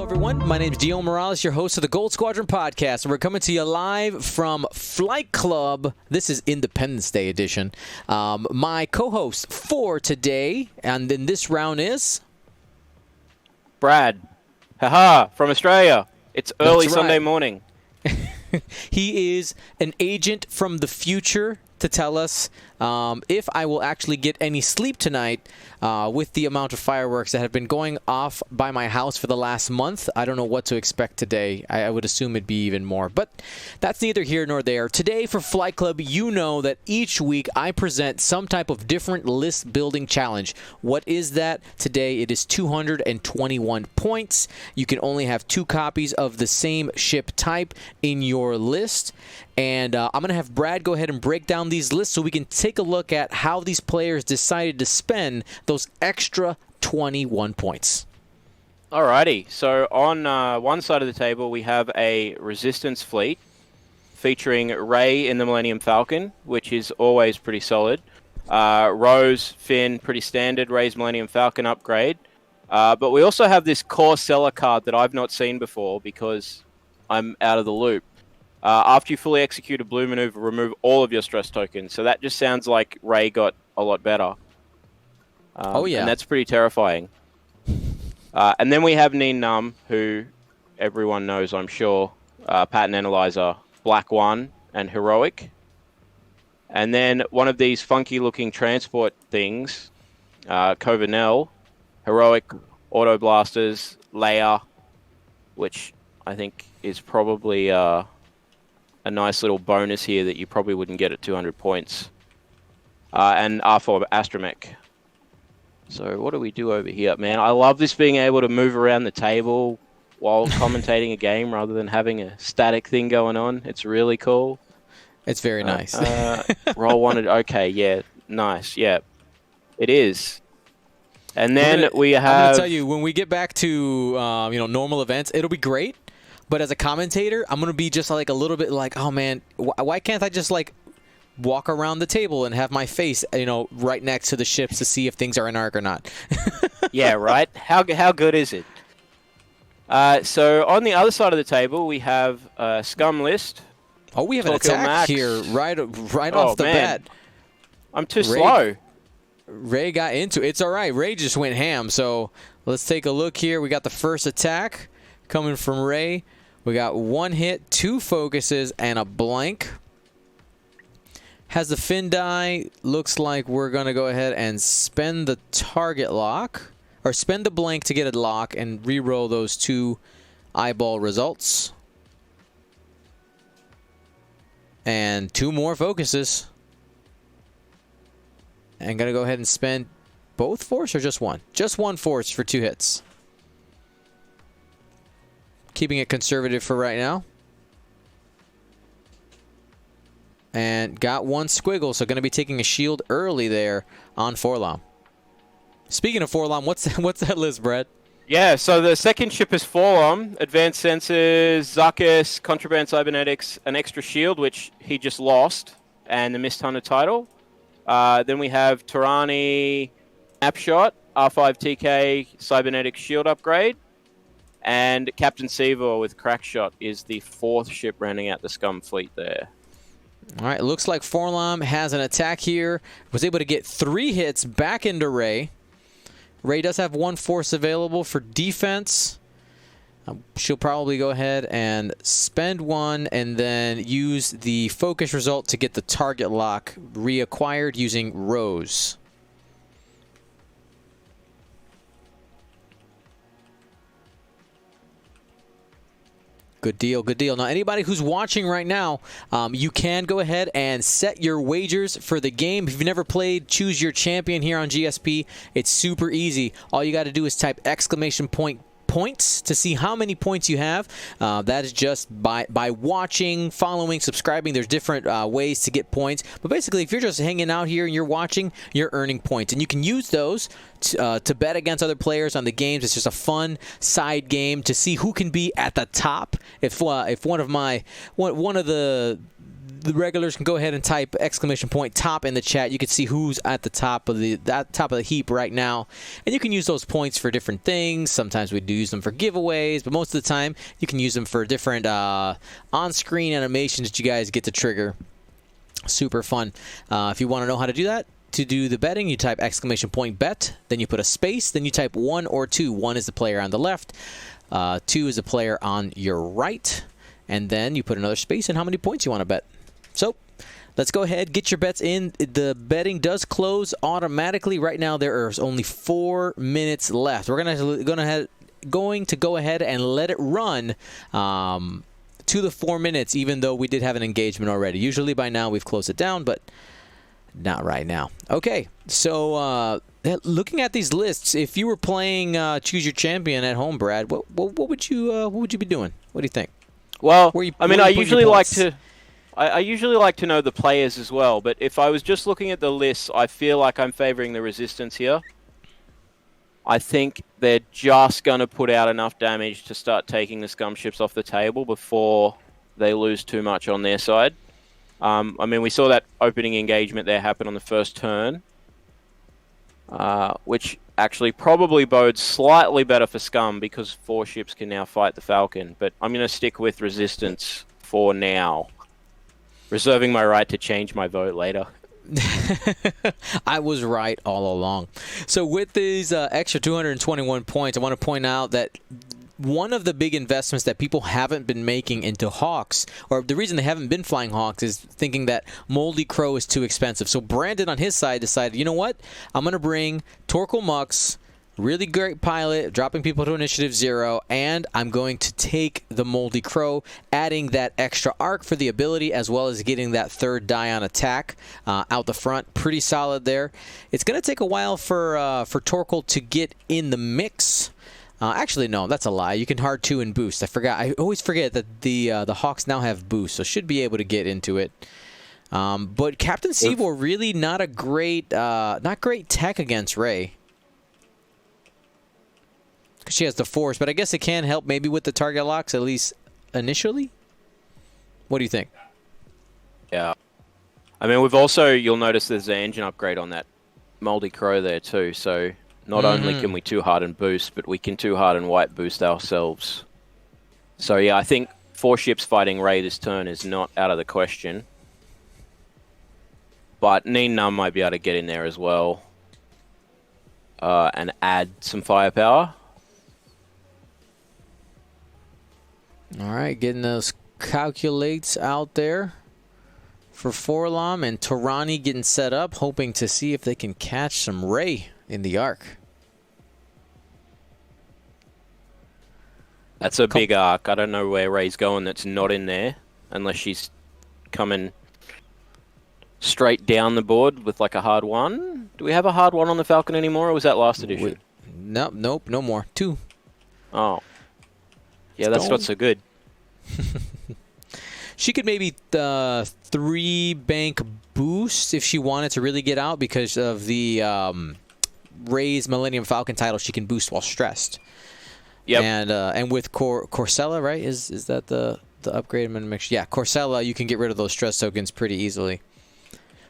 everyone. My name is Gio Morales, your host of the Gold Squadron podcast. We're coming to you live from Flight Club. This is Independence Day edition. My co-host for today, and in this round is... Brad. Haha, from Australia. It's early That's right. Sunday morning. He is an agent from the future to tell us if I will actually get any sleep tonight with the amount of fireworks that have been going off by my house for the last month. I don't know what to expect today. I would assume it'd be even more. But that's neither here nor there. Today for Flight Club, you know that each week I present some type of different list building challenge. What is that? Today it is 221 points. You can only have 2 copies of the same ship type in your list. And I'm going to have Brad go ahead and break down these lists so we can take a look at how these players decided to spend those extra 21 points. Alrighty, so on one side of the table we have a Resistance fleet featuring Rey in the Millennium Falcon, which is always pretty solid. Rose, Finn, pretty standard. Rey's Millennium Falcon upgrade. But we also have this core seller card that I've not seen before because I'm out of the loop. After you fully execute a blue maneuver, remove all of your stress tokens. So that just sounds like Rey got a lot better. Oh, yeah. And that's pretty terrifying. And then we have Neen Num, who everyone knows, I'm sure. Pattern Analyzer, Black One, and Heroic. And then one of these funky-looking transport things, Covenel, Heroic, Auto Blasters, Leia, which I think is probably... a nice little bonus here that you probably wouldn't get at 200 points. And R4 Astromech. So what do we do over here, man? I love this being able to move around the table while commentating a game rather than having a static thing going on. It's really cool. It's very nice. Roll one. Okay, yeah. Nice, yeah. It is. And then we have... I'm going to tell you, when we get back to normal events, it'll be great. But as a commentator, I'm going to be just like a little bit like, oh, man, why can't I just like walk around the table and have my face, right next to the ships to see if things are in arc or not? Yeah, right? How good is it? So on the other side of the table, we have a Scum list. Oh, we have an attack here right off the bat. I'm too slow. Rey got into it. It's all right. Rey just went ham. So let's take a look here. We got the first attack coming from Rey. We got 1 hit, 2 focuses, and a blank. Has the Finn die. Looks like we're going to go ahead and spend the target lock, or spend the blank to get a lock and re-roll those 2 eyeball results. And 2 more focuses. And going to go ahead and spend both force or just 1? Just 1 force for 2 hits. Keeping it conservative for right now. And got 1 squiggle, so going to be taking a shield early there on Forlom. Speaking of Forlom, what's that list, Brad? Yeah, so the second ship is Forlom, Advanced Sensors, Zuckuss, Contraband Cybernetics, an extra shield, which he just lost, and the Mist Hunter title. Then we have Tarani, Snapshot, R5TK, Cybernetic shield upgrade. And Captain Seavor with Crackshot is the 4th ship rounding out the Scum fleet there. All right, it looks like Forlom has an attack here. Was able to get 3 hits back into Rey. Rey does have 1 force available for defense. She'll probably go ahead and spend 1 and then use the focus result to get the target lock reacquired using Rose. Good deal, good deal. Now, anybody who's watching right now, you can go ahead and set your wagers for the game. If you've never played Choose Your Champion here on GSP, it's super easy. All you got to do is type !points to see how many points you have. That is just by watching, following, subscribing. There's different ways to get points. But basically, if you're just hanging out here and you're watching, you're earning points. And you can use those to bet against other players on the games. It's just a fun side game to see who can be at the top. If one of the the regulars can go ahead and type !top in the chat. You can see who's at the top of the heap right now, and you can use those points for different things. Sometimes we do use them for giveaways, but most of the time you can use them for different on-screen animations that you guys get to trigger. Super fun. If you want to know how to do that, to do the betting, you type !bet, then you put a space, then you type 1 or 2. 1 is the player on the left, 2 is the player on your right, and then you put another space and how many points you want to bet. So let's go ahead, get your bets in. The betting does close automatically. Right now there is only 4 minutes left. We're going to go ahead and let it run to the 4 minutes, even though we did have an engagement already. Usually by now we've closed it down, but not right now. Okay, so looking at these lists, if you were playing Choose Your Champion at home, Brad, what would you be doing? What do you think? Well, I usually like to know the players as well, but if I was just looking at the lists, I feel like I'm favoring the Resistance here. I think they're just going to put out enough damage to start taking the scum ships off the table before they lose too much on their side. We saw that opening engagement there happen on the first turn, which actually probably bodes slightly better for scum because 4 ships can now fight the Falcon. But I'm going to stick with Resistance for now, reserving my right to change my vote later. I was right all along. So with these extra 221 points, I want to point out that one of the big investments that people haven't been making into Hawks, or the reason they haven't been flying Hawks, is thinking that Moldy Crow is too expensive. So Brandon on his side decided, you know what? I'm going to bring Torkel Mux, really great pilot, dropping people to Initiative 0, and I'm going to take the Moldy Crow, adding that extra arc for the ability, as well as getting that third die on attack out the front. Pretty solid there. It's going to take a while for Torkel to get in the mix. Actually, no, that's a lie. You can hard 2 and boost. I forgot. I always forget that the Hawks now have boost, so should be able to get into it. But Captain Seavor really not great tech against Rey, because she has the Force. But I guess it can help maybe with the target locks, at least initially. What do you think? Yeah, we've also, you'll notice there's an engine upgrade on that Moldy Crow there too. So not only can we 2-harden boost, but we can 2-harden white boost ourselves. So yeah, I think 4 ships fighting Rey this turn is not out of the question. But Neen Num might be able to get in there as well and add some firepower. All right, getting those calculates out there for Forlom, and Torani getting set up, hoping to see if they can catch some Rey in the arc. That's a big arc. I don't know where Rey's going that's not in there, unless she's coming straight down the board with like a hard 1. Do we have a hard 1 on the Falcon anymore, or was that last edition? Nope, no more. 2. Oh. Yeah, that's not so good. She could maybe 3 bank boost if she wanted to really get out, because of the Rey's Millennium Falcon title. She can boost while stressed. Yep. And with Corsella, right? Is that the upgrade? I'm gonna make sure. Yeah, Corsella, you can get rid of those stress tokens pretty easily.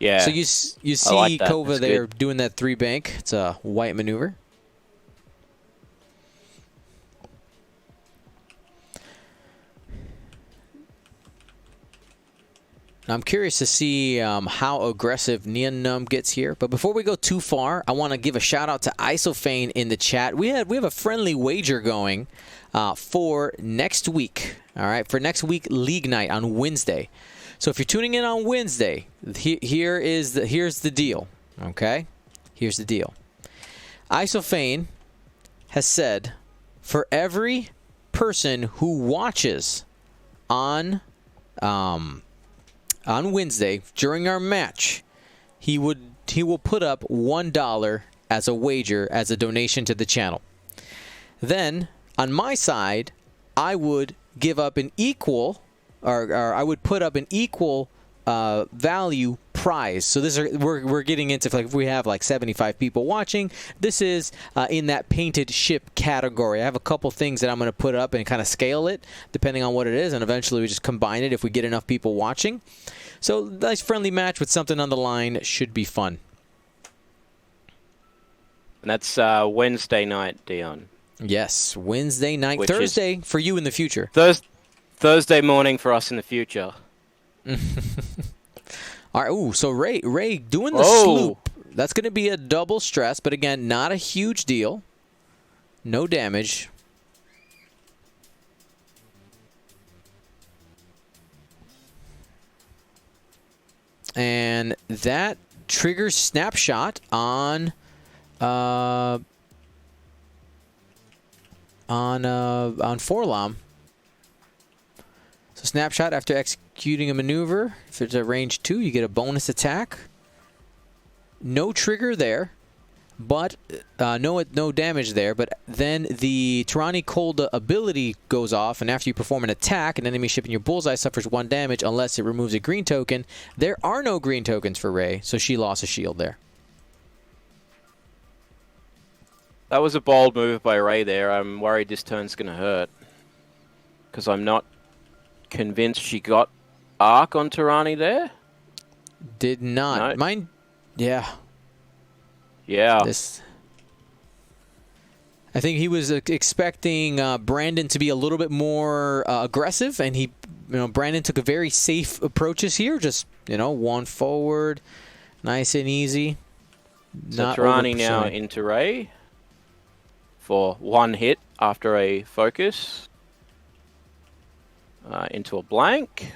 Yeah. So you see like Kova there doing that 3 bank. It's a white maneuver. Now, I'm curious to see how aggressive Nien Num gets here. But before we go too far, I want to give a shout out to Isofane in the chat. We have a friendly wager going for next week. All right, for next week League Night on Wednesday. So if you're tuning in on Wednesday, here's the deal. Okay, here's the deal. Isofane has said for every person who watches on Wednesday during our match, he will put up $1 as a wager, as a donation to the channel. Then on my side, I would give up an equal, or I would put up an equal value prize. So we're getting into, like, if we have like 75 people watching, this is in that painted ship category. I have a couple things that I'm going to put up and kind of scale it depending on what it is, and eventually we just combine it if we get enough people watching. So nice friendly match with something on the line should be fun. And that's Wednesday night, Dion. Yes, Wednesday night. Thursday for you in the future. Thursday morning for us in the future. All right. Ooh, so Ray doing the sloop. That's going to be a double stress, but again, not a huge deal. No damage. And that triggers snapshot on Forlom. So snapshot after executing a maneuver. If it's a range 2, you get a bonus attack. No trigger there, but no damage there. But then the Tyranny Cold ability goes off, and after you perform an attack, an enemy ship in your bullseye suffers 1 damage unless it removes a green token. There are no green tokens for Ray, so she lost a shield there. That was a bold move by Ray there. I'm worried this turn's going to hurt. Because I'm not convinced she got Arc on Tyranny there. Did not. No. Mine, yeah. Yeah. I think he was expecting Brandon to be a little bit more aggressive, and Brandon took a very safe approaches here. Just, 1 forward, nice and easy. So Tyranny now into Ray for 1 hit after a focus. Into a blank.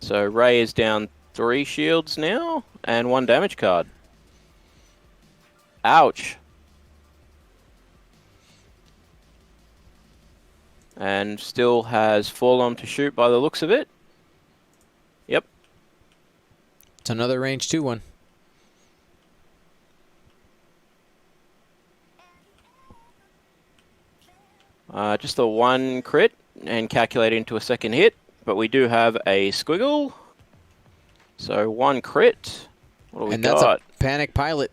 So Ray is down 3 shields now and 1 damage card. Ouch. And still has Forlom to shoot by the looks of it. Yep. It's another range 2 one. Just a 1 crit and calculate into a second hit. But we do have a squiggle. So 1 crit. What do we got? That's a panic pilot.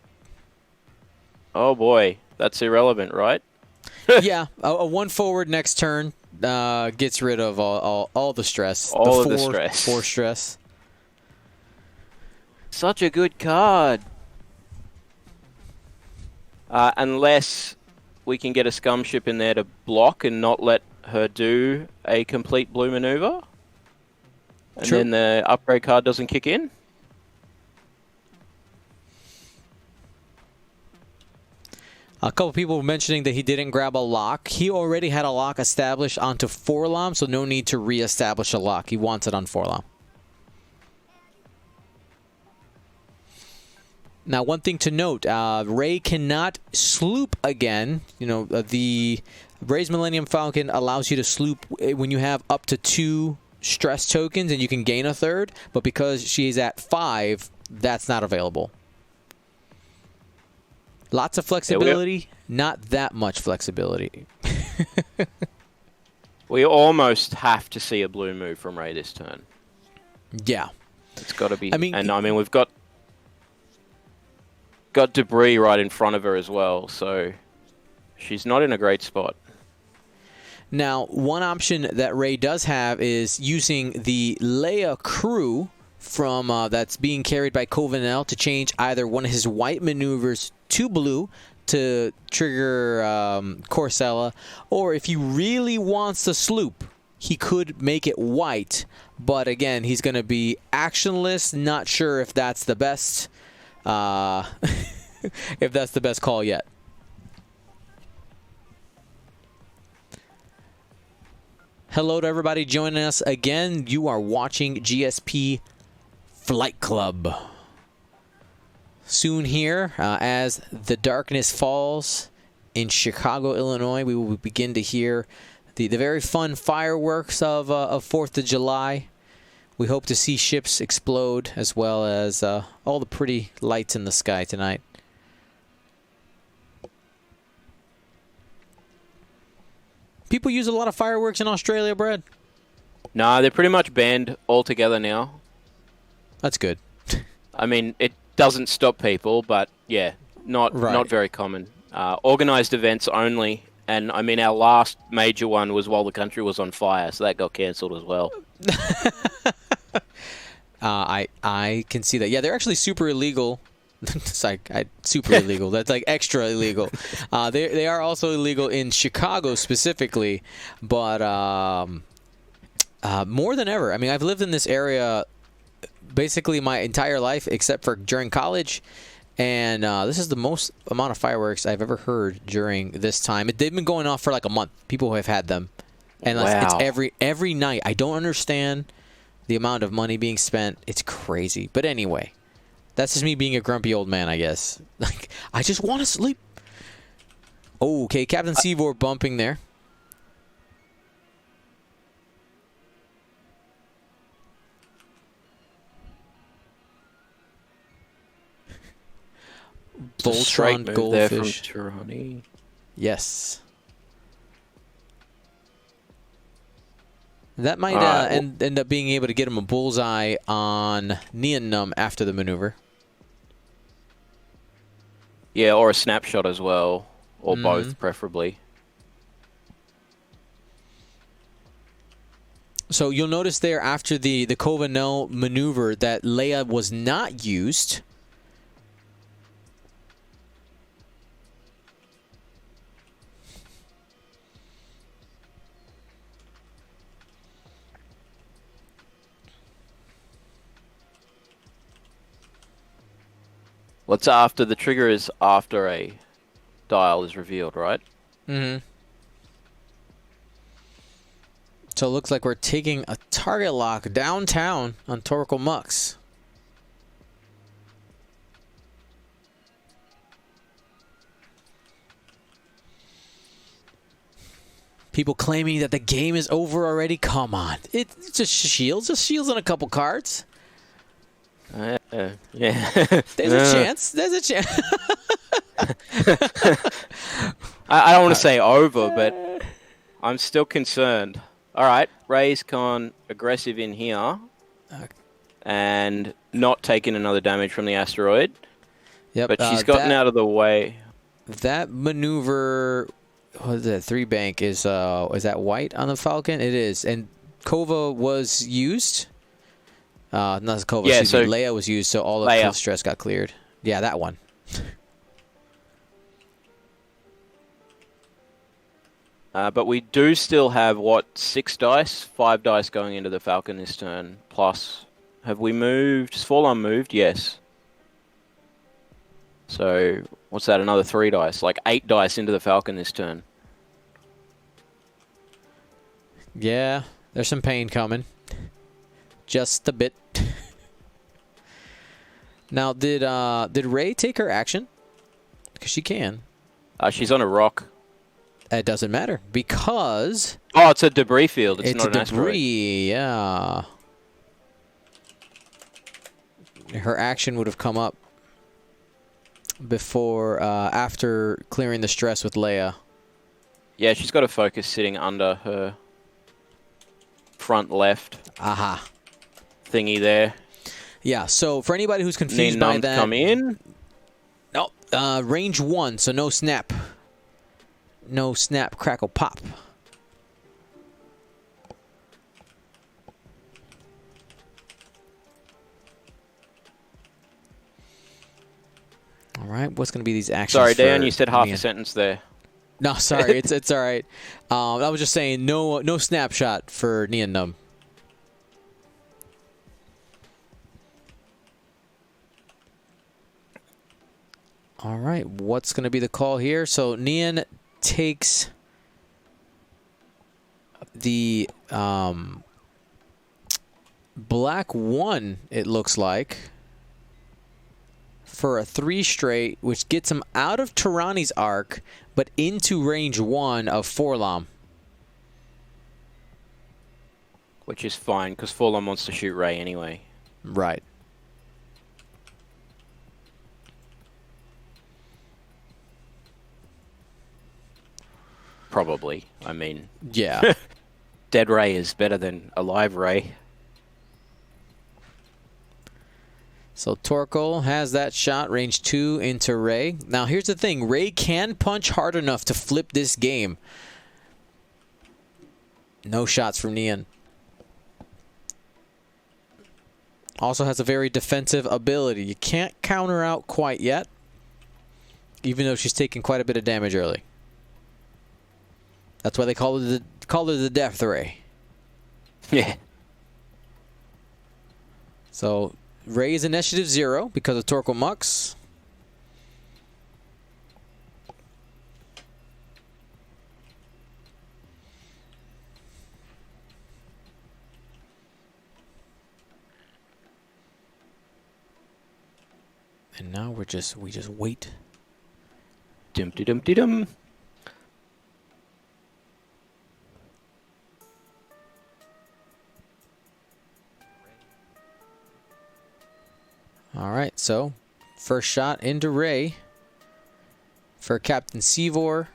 Oh boy. That's irrelevant, right? Yeah. A 1 forward next turn gets rid of all the stress. All of the stress. 4 stress. Such a good card. Unless we can get a scum ship in there to block and not let her do a complete blue maneuver. And True. then the upgrade card doesn't kick in. A couple people were mentioning that he didn't grab a lock. He already had a lock established onto Forlom, so no need to re-establish a lock. He wants it on Forlom. Now, one thing to note, Ray cannot sloop again. The Ray's Millennium Falcon allows you to sloop when you have up to 2 stress tokens, and you can gain a 3rd. But because she's at 5, that's not available. Lots of flexibility, not that much flexibility. We almost have to see a blue move from Ray this turn. Yeah. It's got to be. I mean, we've got debris right in front of her as well, so she's not in a great spot. Now, one option that Ray does have is using the Leia crew from that's being carried by Covenel to change either one of his white maneuvers to blue to trigger Corcella, or if he really wants to sloop, he could make it white, but again, he's going to be actionless. Not sure if that's the best if that's the best call yet. Hello to everybody joining us again. You are watching GSP Flight Club. Soon here, as the darkness falls in Chicago, Illinois, we will begin to hear the very fun fireworks of 4th of July. We hope to see ships explode, as well as all the pretty lights in the sky tonight. People use a lot of fireworks in Australia, Brad? Nah, they're pretty much banned altogether now. That's good. I mean, it doesn't stop people, but yeah, not very common. Organised events only, and I mean, our last major one was while the country was on fire, so that got cancelled as well. I can see that. Yeah, they're actually super illegal. It's like super illegal. That's like extra illegal. They are also illegal in Chicago specifically, but more than ever. I mean, I've lived in this area basically my entire life except for during college, and this is the most amount of fireworks I've ever heard during this time. They've been going off for like a month. People have had them, and like, it's every night. I don't understand the amount of money being spent. It's crazy. But anyway, that's just me being a grumpy old man, I guess. Like, I just want to sleep. Oh, okay, Captain Seavor bumping there. Voltron goldfish. There from Tirani. Yes. That might end up being able to get him a bullseye on Neon Numb after the maneuver. Yeah, or a snapshot as well, or both, preferably. So you'll notice there after the Covenant maneuver that Leia was not used. What's after the trigger is after a dial is revealed, right? Mm-hmm. So it looks like we're taking a target lock downtown on Torkoal Mux. People claiming that the game is over already. Come on. It's just shields and a couple cards. Yeah. There's a chance. There's a chance. I don't want to say over, but I'm still concerned. All right, Ray's gone aggressive in here and not taking another damage from the asteroid. Yep, but she's gotten out of the way. That maneuver, what is it? 3 bank is that white on the Falcon? It is, and Kova was used. Not Kova. Yeah, so Leia was used, so all of the stress got cleared. Yeah, that one. But we do still have, what, 6 dice? 5 dice going into the Falcon this turn. Plus, have we moved? Has Forlorn moved? Yes. So, what's that? Another 3 dice. Like 8 dice into the Falcon this turn. Yeah, there's some pain coming. Just a bit. Now, did Ray take her action? Because she can. She's on a rock. It doesn't matter because... Oh, it's a debris field. It's not an debris, yeah. Her action would have come up before, after clearing the stress with Leia. Yeah, she's got a focus sitting under her front left. Aha. Thingy there. Yeah, so for anybody who's confused by that... come in? No, range 1, so no snap. No snap, crackle, pop. All right, what's going to be these actions? Sorry, Dan, you said half a sentence there. No, sorry, it's all right. I was just saying no snapshot for Neon Numb. All right, what's going to be the call here? So Neon takes the black 1, it looks like, for a 3 straight, which gets him out of Tirani's arc, but into range 1 of Forlorn. Which is fine, because Forlorn wants to shoot Ray anyway. Right. Probably. I mean... Yeah. Dead Ray is better than alive Ray. So Torkoal has that shot, range 2 into Ray. Now here's the thing. Ray can punch hard enough to flip this game. No shots from Neon. Also has a very defensive ability. You can't counter her out quite yet, even though she's taking quite a bit of damage early. That's why they call her the Death Ray. Yeah. So Ray is initiative 0 because of Torkoal Mux. And now we just wait. Dum-de-dum-de-dum. All right, so first shot into Ray for Captain Seevor.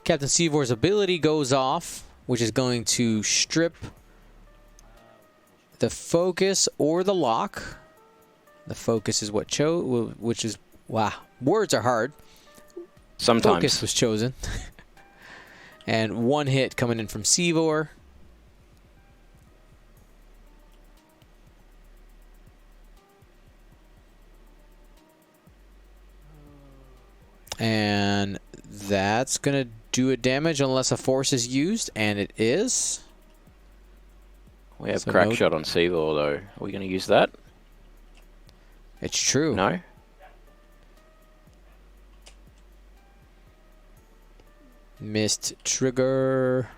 Captain Seevor's ability goes off, which is going to strip the focus or the lock. The focus is what which is, wow, words are hard. Sometimes. Focus was chosen. And one hit coming in from Seevor. And that's going to do a damage unless a force is used, and it is. We have crack shot on Seevor, though. Are we going to use that? It's true. No? Missed trigger.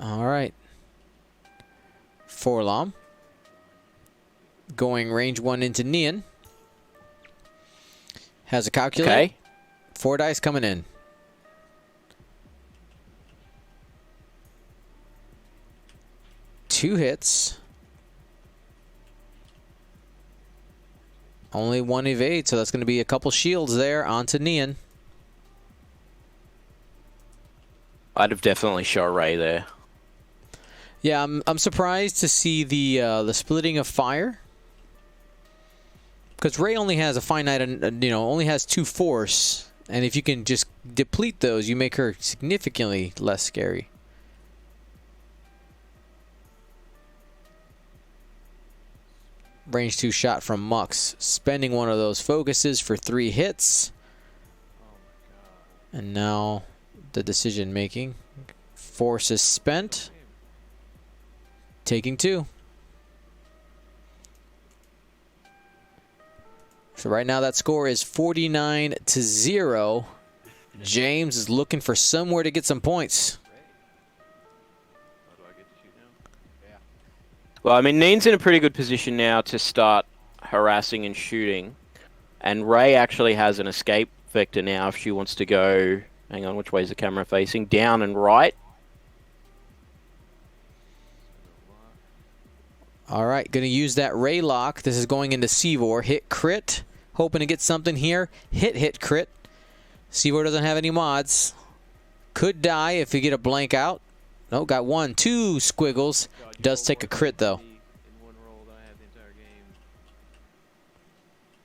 All right. Forlom. Going range 1 into Neon. Has a calculator. Okay. 4 dice coming in. Two hits. Only one evade, so that's going to be a couple shields there onto Neon. I'd have definitely shot Ray there. Yeah, I'm surprised to see the splitting of fire, because Ray only has a finite, only has 2 force, and if you can just deplete those, you make her significantly less scary. Range 2 shot from Mux, spending one of those focuses for 3 hits. And now the decision making. Force is spent. Taking 2. So right now that score is 49-0. James is looking for somewhere to get some points. Well, I mean, Neen's in a pretty good position now to start harassing and shooting. And Ray actually has an escape vector now if she wants to go... Hang on, which way is the camera facing? Down and right. All right, going to use that Ray lock. This is going into Seevor. Hit crit. Hoping to get something here. Hit crit. Seevor doesn't have any mods. Could die if you get a blank out. No, got 1, 2 squiggles. Does take a crit, though.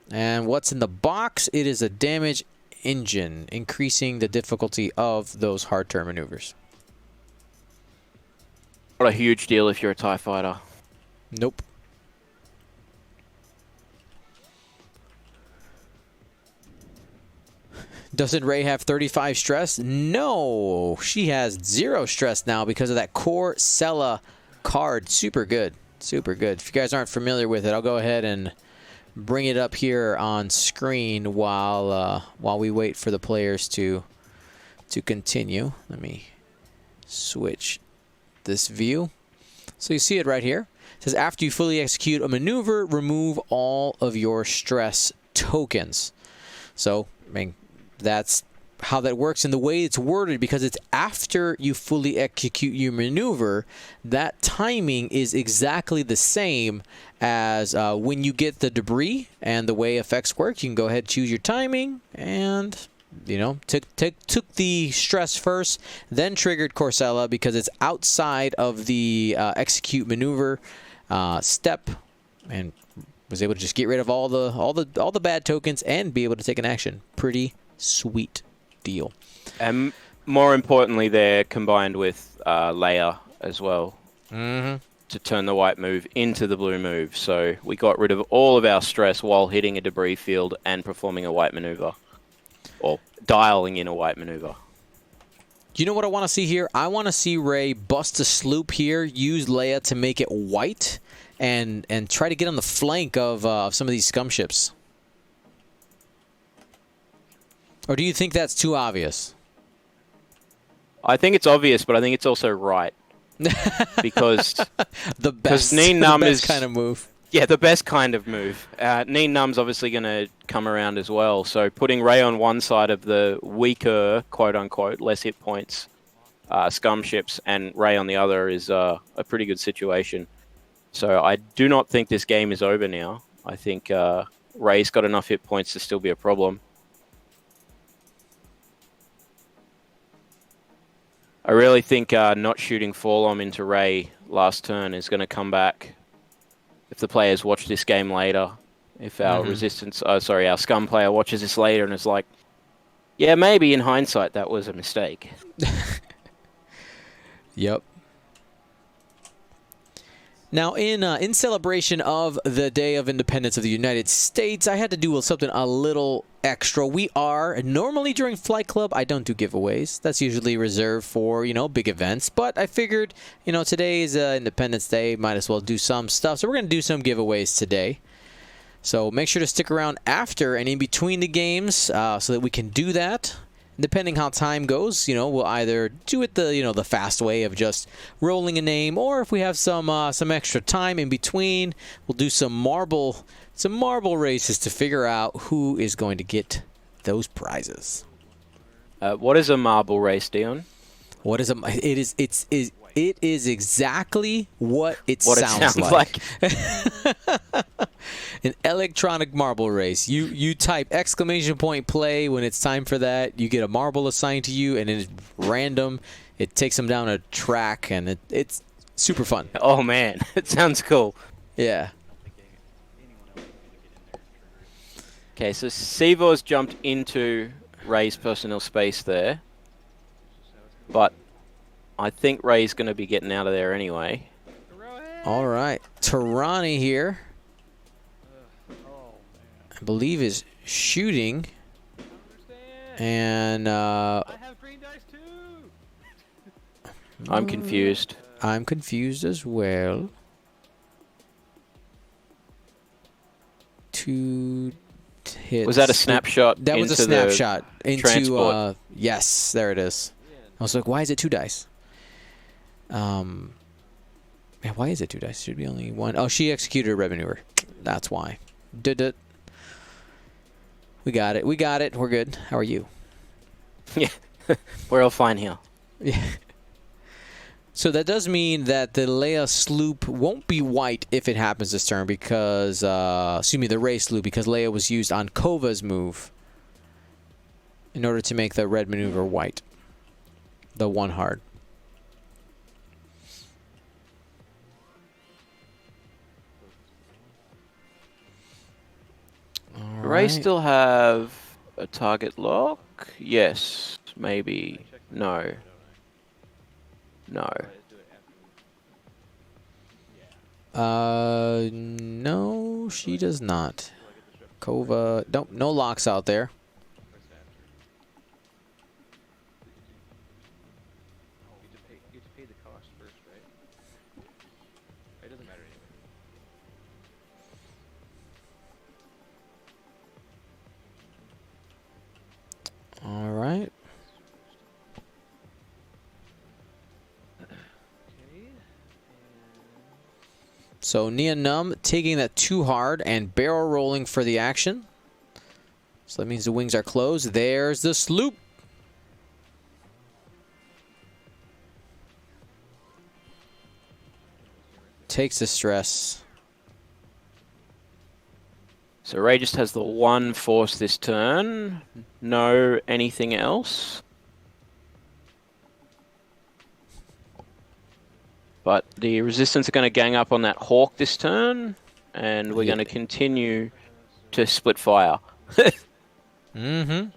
And what's in the box? It is a damage engine, increasing the difficulty of those hard turn maneuvers. What a huge deal if you're a TIE fighter. Nope. Doesn't Ray have 35 stress? No, she has 0 stress now because of that core Cella card. Super good. Super good. If you guys aren't familiar with it, I'll go ahead and bring it up here on screen while we wait for the players to continue. Let me switch this view. So you see it right here. It says after you fully execute a maneuver, remove all of your stress tokens. So, I mean, that's how that works, and the way it's worded, because it's after you fully execute your maneuver, that timing is exactly the same as when you get the debris. And the way effects work, you can go ahead and choose your timing, and took the stress first, then triggered Corcella because it's outside of the execute maneuver step, and was able to just get rid of all the bad tokens and be able to take an action. Pretty sweet deal. more importantly, they're combined with Leia as well Mm-hmm. to turn the white move into the blue move. So we got rid of all of our stress while hitting a debris field and performing a white maneuver. Or dialing in a white maneuver. You know what I want to see here? I want to see Rey bust a sloop here, use Leia to make it white, and try to get on the flank of some of these scum ships. Or do you think that's too obvious? I think it's obvious, but I think it's also right. Because the best, kind of move. Yeah, the best kind of move. Neen Num's obviously going to come around as well. So putting Rey on one side of the weaker, quote-unquote, less hit points scum ships and Rey on the other is a pretty good situation. So I do not think this game is over now. I think Rey's got enough hit points to still be a problem. I really think not shooting Forlom into Rey last turn is going to come back. If the players watch this game later, if our our scum player watches this later and is like, yeah, maybe in hindsight that was a mistake. Yep. Now, in celebration of the Day of Independence of the United States, I had to do something a little extra. We are, normally during Flight Club, I don't do giveaways. That's usually reserved for, big events. But I figured, today is Independence Day, might as well do some stuff. So we're going to do some giveaways today. So make sure to stick around after and in between the games so that we can do that. Depending how time goes, we'll either do it the fast way of just rolling a name, or if we have some extra time in between, we'll do some marble races to figure out who is going to get those prizes. What is a marble race, Dion? What is it is exactly what it sounds like. An electronic marble race. You type !play when it's time for that. You get a marble assigned to you, and it's random. It takes them down a track, and it's super fun. Oh, man. It sounds cool. Yeah. Okay, so Sevor's jumped into Rey's personal space there. But I think Rey's going to be getting out of there anyway. All right. Tarani here, I believe, is shooting. And I have green dice too. I'm confused. I'm confused as well. 2 hits. Was that a snapshot? That was a snapshot into transport? Yes, there it is. I was like, why is it 2 dice? Man, why is it 2 dice? Should be only 1. Oh, she executed a red maneuver. That's why. Did. We got it. We're good. How are you? Yeah, we're all fine here. Yeah. So that does mean that the Leia sloop won't be white if it happens this turn because, the Rey sloop, because Leia was used on Kova's move in order to make the red maneuver white. The 1 hard. Rey still have a target lock? Yes. Maybe. No. No. No, she does not. Kova, no locks out there. You have to pay the cost first, right? It doesn't matter anyway. All right. So Nia Num taking that 2 hard and barrel rolling for the action. So that means the wings are closed. There's the sloop. Takes the stress. So Rey just has the 1 force this turn. No anything else. But the Resistance are going to gang up on that Hawk this turn. And we're going to continue to split fire. Mm-hmm.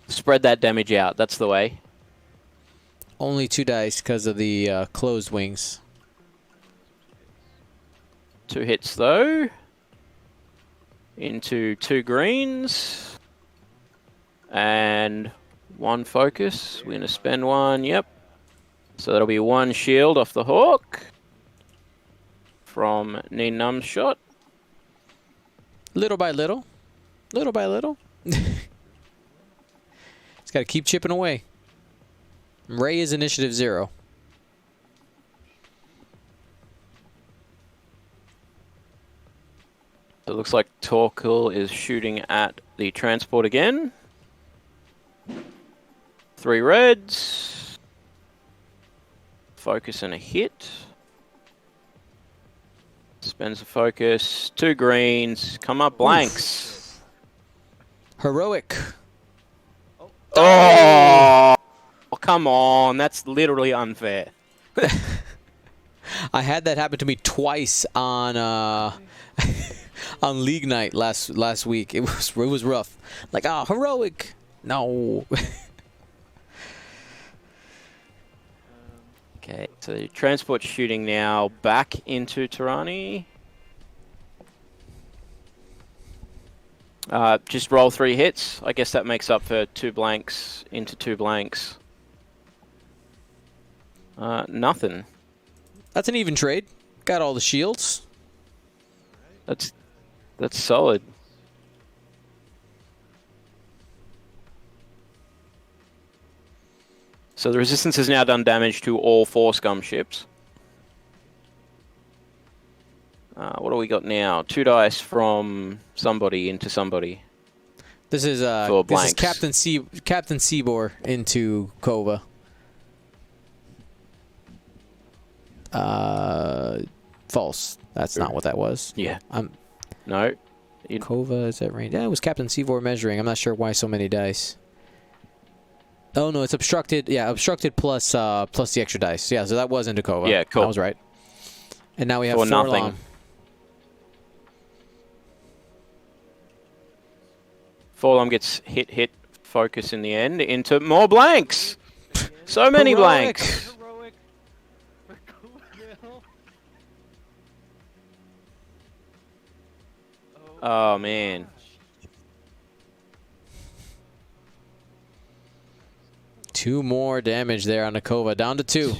Spread that damage out. That's the way. Only 2 dice because of the closed wings. 2 hits, though. Into 2 greens. And 1 focus. We're going to spend 1. Yep. So that'll be 1 shield off the Hawk. From Neen Num's shot. Little by little. Little by little. Just got to keep chipping away. Ray is initiative 0. So it looks like Torkel is shooting at the transport again. 3 reds. Focus and a hit. Spends a focus. 2 greens. Come up blanks. Heroic. Oh, come on. That's literally unfair. I had that happen to me twice on on league night last week. It was rough. Like, heroic. No. Okay, so transport shooting now back into Tirani. Just roll 3 hits. I guess that makes up for 2 blanks into 2 blanks. Nothing. That's an even trade. Got all the shields. That's solid. So the resistance has now done damage to all 4 scum ships. What do we got now? 2 dice from somebody into somebody. This is Captain Seabor into Kova. False. That's not what that was. Yeah. No. Kova, is that range? Yeah, it was Captain Seabor measuring. I'm not sure why so many dice. Oh no, it's obstructed. Yeah, obstructed plus the extra dice. Yeah, so that was into Kova. Yeah, cool. I was right. And now we have for 4 nothing. long. Forlom gets hit, focus in the end into more blanks. So many Heroic. blanks. Heroic. Oh man. Two more damage there on the Kova, down to 2.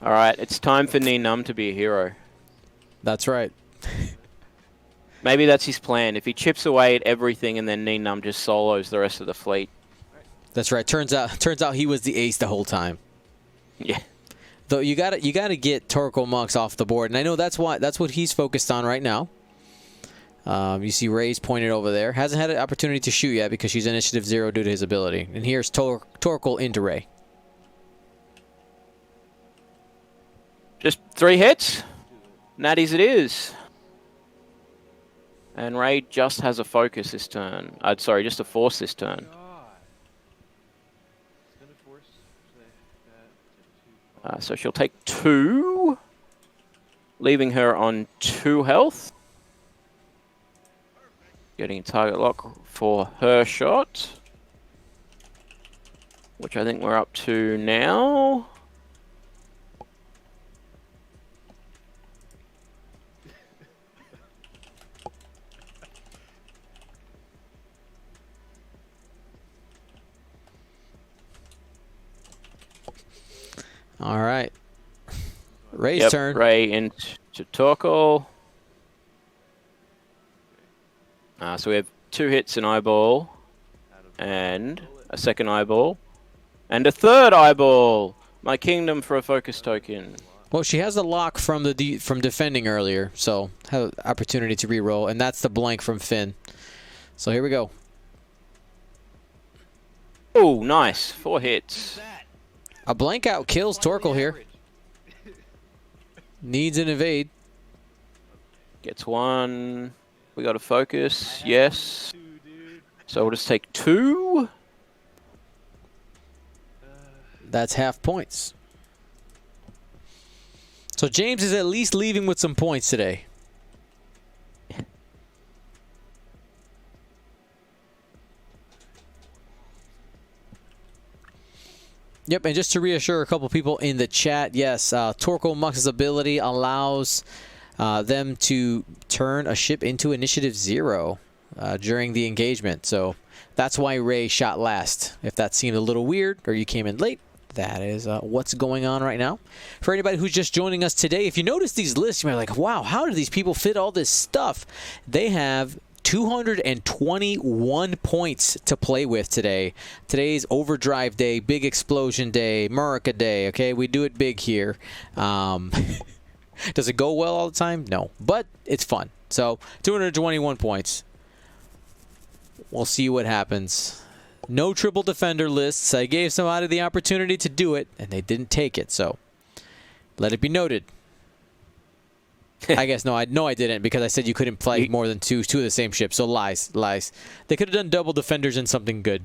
All right, it's time for Neen Num to be a hero. That's right. Maybe that's his plan. If he chips away at everything and then Neen Num just solos the rest of the fleet. That's right. Turns out he was the ace the whole time. Yeah. Though you gotta get Torkoal Monks off the board, and I know that's what he's focused on right now. You see Ray's pointed over there. Hasn't had an opportunity to shoot yet because she's initiative 0 due to his ability. And here's Torkoal into Ray. Just 3 hits. Natties it is. And Ray just has a focus this turn. Sorry, just a force this turn. God. It's gonna force that. So she'll take 2, leaving her on 2 health. Getting target lock for her shot, which I think we're up to now. All right. Ray's turn. Ray into Torkoal. So we have 2 hits, an eyeball, and a second eyeball, and a 3rd eyeball. My kingdom for a focus token. Well, she has the lock from defending earlier, so have opportunity to re-roll, and that's the blank from Finn. So here we go. Oh, nice. 4 hits. A blank out kills Torkoal here. Needs an evade. Gets 1. We got a focus. Yes. So we'll just take 2. That's half points. So James is at least leaving with some points today. Yep, and just to reassure a couple people in the chat, yes, Torko Mux's ability allows them to turn a ship into Initiative 0 during the engagement. So that's why Ray shot last. If that seemed a little weird or you came in late, that is what's going on right now. For anybody who's just joining us today, if you notice these lists, you might be like, wow, how do these people fit all this stuff? They have 221 points to play with today. Today's Overdrive Day, Big Explosion Day, Murica Day, okay? We do it big here. Does it go well all the time? No, but it's fun. So 221 points. We'll see what happens. No triple defender lists. I gave somebody the opportunity to do it, and they didn't take it. So let it be noted. I guess no, I didn't, because I said you couldn't play more than two of the same ship. So lies. They could have done double defenders and something good.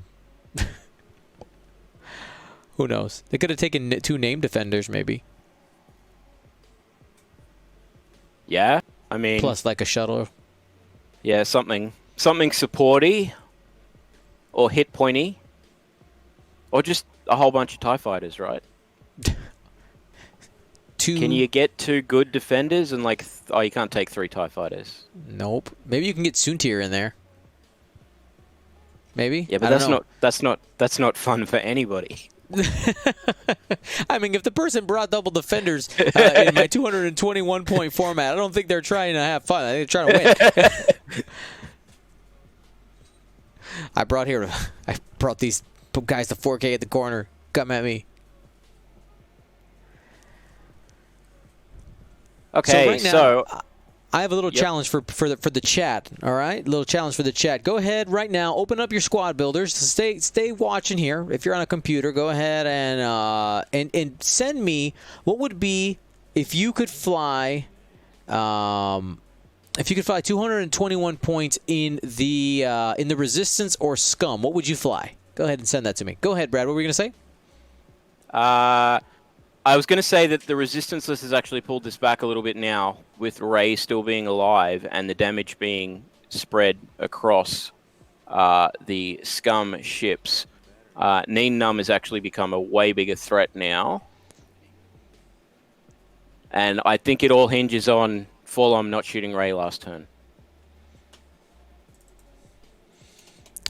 Who knows? They could have taken 2 name defenders, maybe. Yeah, I mean, Plus like a shuttle. yeah, something supporty, or hit pointy, or just a whole bunch of TIE fighters, right? Can you get 2 good defenders and like? Oh, you can't take 3 TIE fighters. Nope. Maybe you can get Soontir in there. Maybe. Yeah, but that's not fun for anybody. I mean, if the person brought double defenders in my 221 point format, I don't think they're trying to have fun. I think they're trying to win. I brought these guys to 4K at the corner. Come at me. Okay, so right now, I have a little challenge for the chat. All right, little challenge for the chat. Go ahead right now. Open up your squad builders. Stay watching here. If you're on a computer, go ahead and send me what would be if you could fly. If you could fly 221 points in the Resistance or Scum, what would you fly? Go ahead and send that to me. Go ahead, Brad. What were you gonna say? I was going to say that the Resistance list has actually pulled this back a little bit now, with Ray still being alive and the damage being spread across the Scum ships. Neen Num has actually become a way bigger threat now. And I think it all hinges on Forlom not shooting Ray last turn.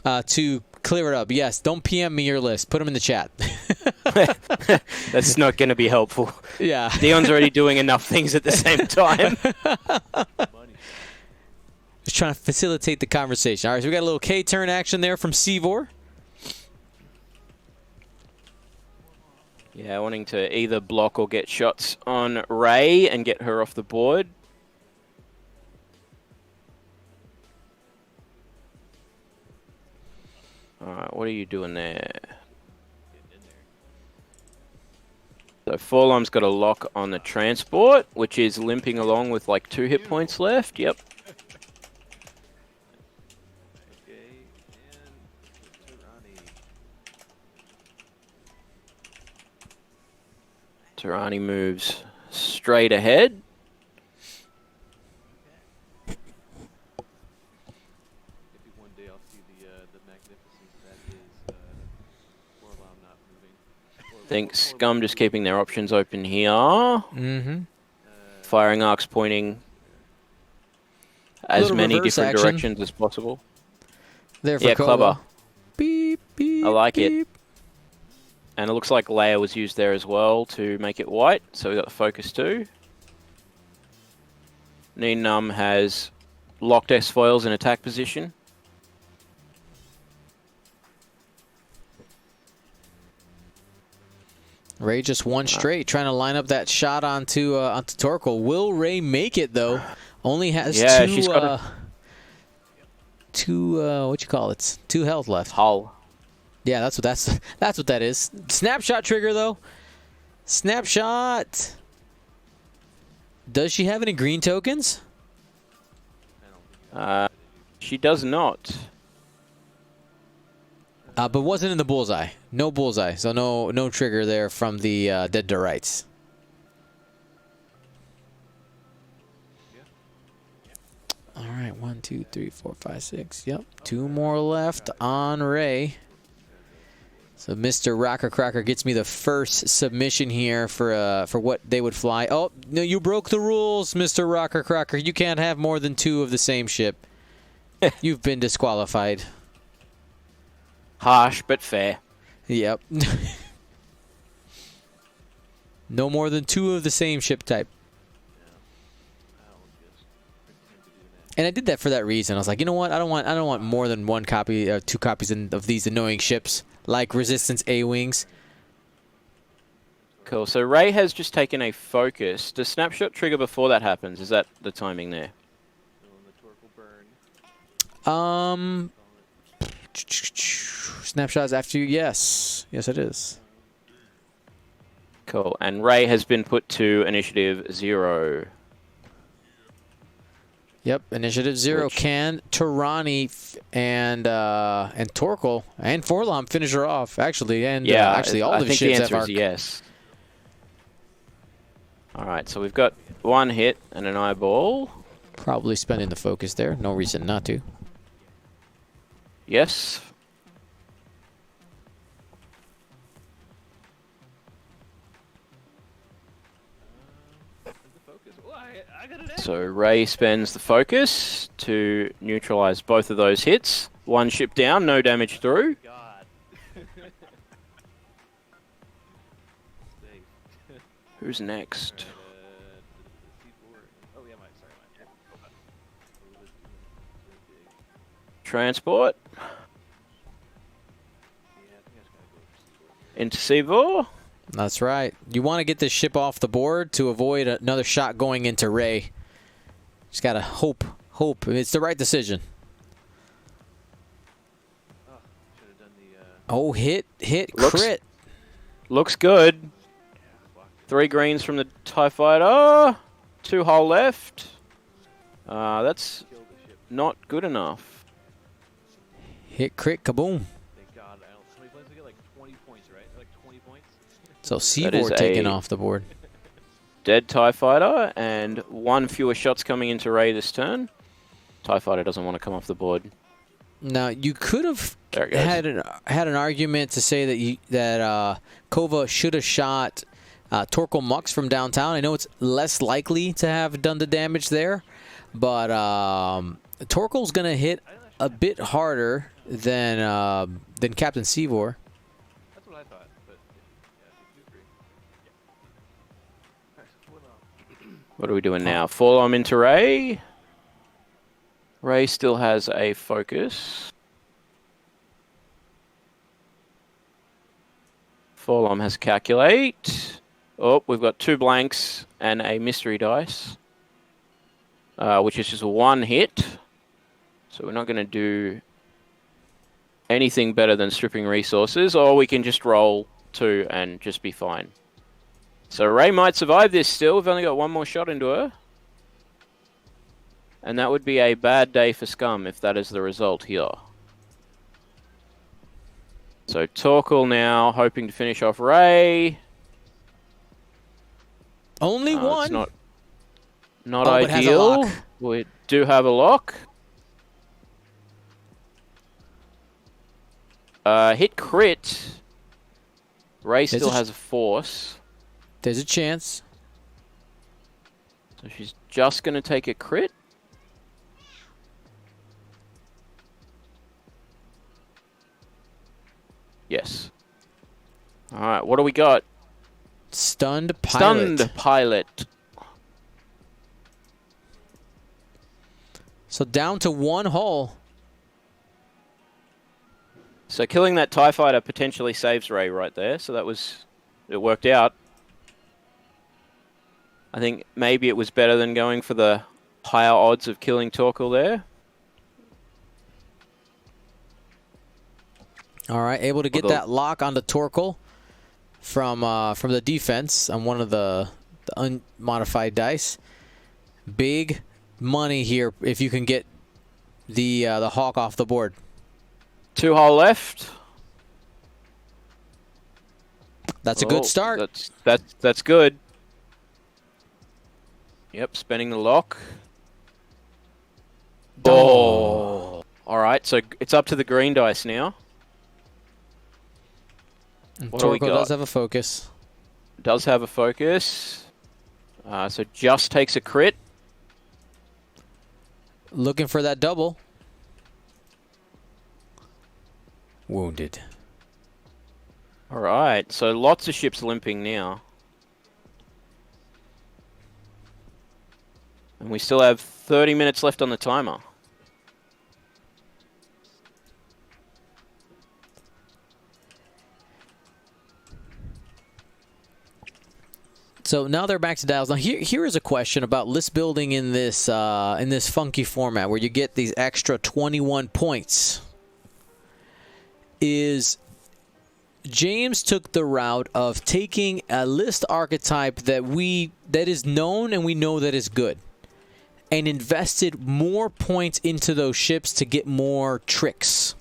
To clear it up, yes, don't PM me your list. Put them in the chat. That's not going to be helpful. Yeah. Dion's already doing enough things at the same time. Just trying to facilitate the conversation. All right, so we got a little K-turn action there from Seavor. Yeah, wanting to either block or get shots on Ray and get her off the board. Alright, what are you doing there? So Forlom's got a lock on the transport, which is limping along with like 2 hit points left. Yep. Tarani moves straight ahead. I think Scum just keeping their options open here. Mm-hmm. Firing arcs pointing as many different action directions as possible. There for yeah, clever. Beep, beep, I like beep. it. And it looks like Leia was used there as well to make it white. So we got the focus too. Neen Num has locked S-foils in attack position. Ray just one straight, trying to line up that shot onto Torko. Will Ray make it though? Only has two what you call it? 2 health left. Hull. Yeah, that's what that is. Snapshot trigger though. Snapshot. Does she have any green tokens? She does not. But wasn't in the bullseye. No bullseye, so no trigger there from the Dead to Rights. All right, 1, 2, 3, 4, 5, 6. Yep, 2 more left on Ray. So Mr. Rocker Cracker gets me the first submission here for what they would fly. Oh, no, you broke the rules, Mr. Rocker Cracker. You can't have more than 2 of the same ship. You've been disqualified. Harsh, but fair. Yep. No more than 2 of the same ship type. And I did that for that reason. I was like, you know what? I don't want more than 1 copy, 2 copies of these annoying ships like Resistance A-wings. Cool. So Ray has just taken a focus. Does snapshot trigger before that happens? Is that the timing there? Snapshots after you. Yes, it is. Cool. And Ray has been put to initiative 0. Yep, initiative 0. Can Tarani and Torkel and Forlom finish her off? Actually, and yeah, actually all I the think ships the answer have is yes. All right, so we've got 1 hit and an eyeball. Probably spending the focus there. No reason not to. Yes. So Ray spends the focus to neutralize both of those hits. 1 ship down, no damage through. Who's next? Transport. Into Seavor. That's right. You want to get this ship off the board to avoid another shot going into Ray. Just gotta hope. It's the right decision. Oh, hit, crit. Looks good. 3 greens from the TIE Fighter. 2 hull left. That's not good enough. Hit, crit, kaboom. Thank God. How many points we get? Like 20 points, right? Like 20 points? So Seavor taken off the board. Dead TIE Fighter and 1 fewer shots coming into Ray this turn. TIE Fighter doesn't want to come off the board. Now you could have had an argument to say that Kova should have shot Torkel Mux from downtown. I know it's less likely to have done the damage there, but Torkel's gonna hit a bit harder than Captain Seavor. That's what I thought, but yeah, What are we doing now? Forlom into Ray. Ray still has a focus. Forlom has calculate. Oh, we've got 2 blanks and a mystery dice, which is just 1 hit. So we're not going to do anything better than stripping resources, or we can just roll 2 and just be fine. So Ray might survive this still. We've only got 1 more shot into her. And that would be a bad day for Scum if that is the result here. So Torkel now hoping to finish off Ray. Only 1. It's not ideal. We do have a lock. Hit crit. Ray still has a force. There's a chance. So she's just going to take a crit. Yes. All right, what do we got? Stunned pilot. Stunned pilot. So down to 1 hull. So killing that TIE Fighter potentially saves Ray right there. So it worked out. I think maybe it was better than going for the higher odds of killing Torkel there. All right, able to get that lock on the Torkel from the defense on one of the unmodified dice. Big money here if you can get the Hawk off the board. 2 hull left. That's a good start. That's good. Yep, spending the lock. Oh. All right, so it's up to the green dice now. What do we Torko got? does have a focus. Does have a focus. So just takes a crit. Looking for that double. Wounded. All right, so lots of ships limping now. And we still have 30 minutes left on the timer. So now they're back to dials. Now here is a question about list building in this funky format where you get these extra 21 points. James took the route of taking a list archetype that is known and we know that is good, and invested more points into those ships to get more tricks.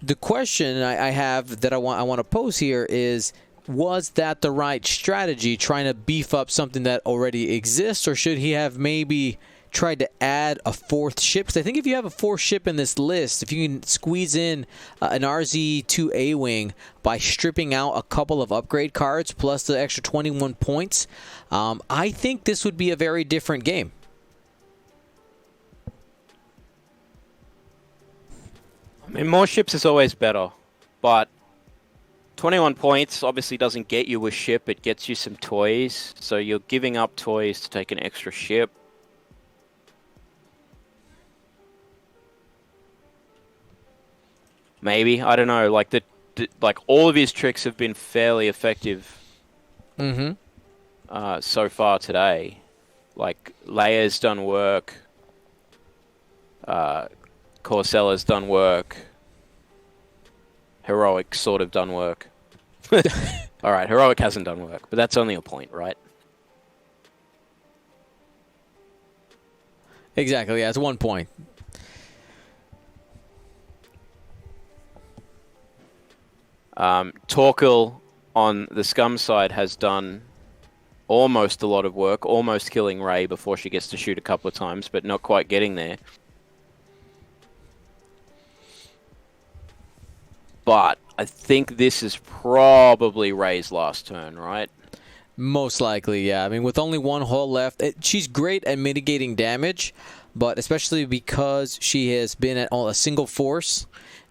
The question I have that I want to pose here is, was that the right strategy, trying to beef up something that already exists, or should he have maybe tried to add a fourth ship? Because I think if you have a fourth ship in this list, if you can squeeze in an RZ-2 A-Wing by stripping out a couple of upgrade cards plus the extra 21 points, I think this would be a very different game. I mean, more ships is always better, but 21 points obviously doesn't get you a ship, it gets you some toys, so you're giving up toys to take an extra ship. Maybe, I don't know, like like all of his tricks have been fairly effective so far today. Like Leia's done work, Corsella's done work, Heroic sort of done work. Alright, Heroic hasn't done work, but that's only a point, right? Exactly, yeah, it's 1 point. Torkel on the Scum side has done almost a lot of work, almost killing Rey before she gets to shoot a couple of times, but not quite getting there. But I think this is probably Rey's last turn, right? Most likely, yeah. I mean, with only one hull left, she's great at mitigating damage, but especially because she has been at a single force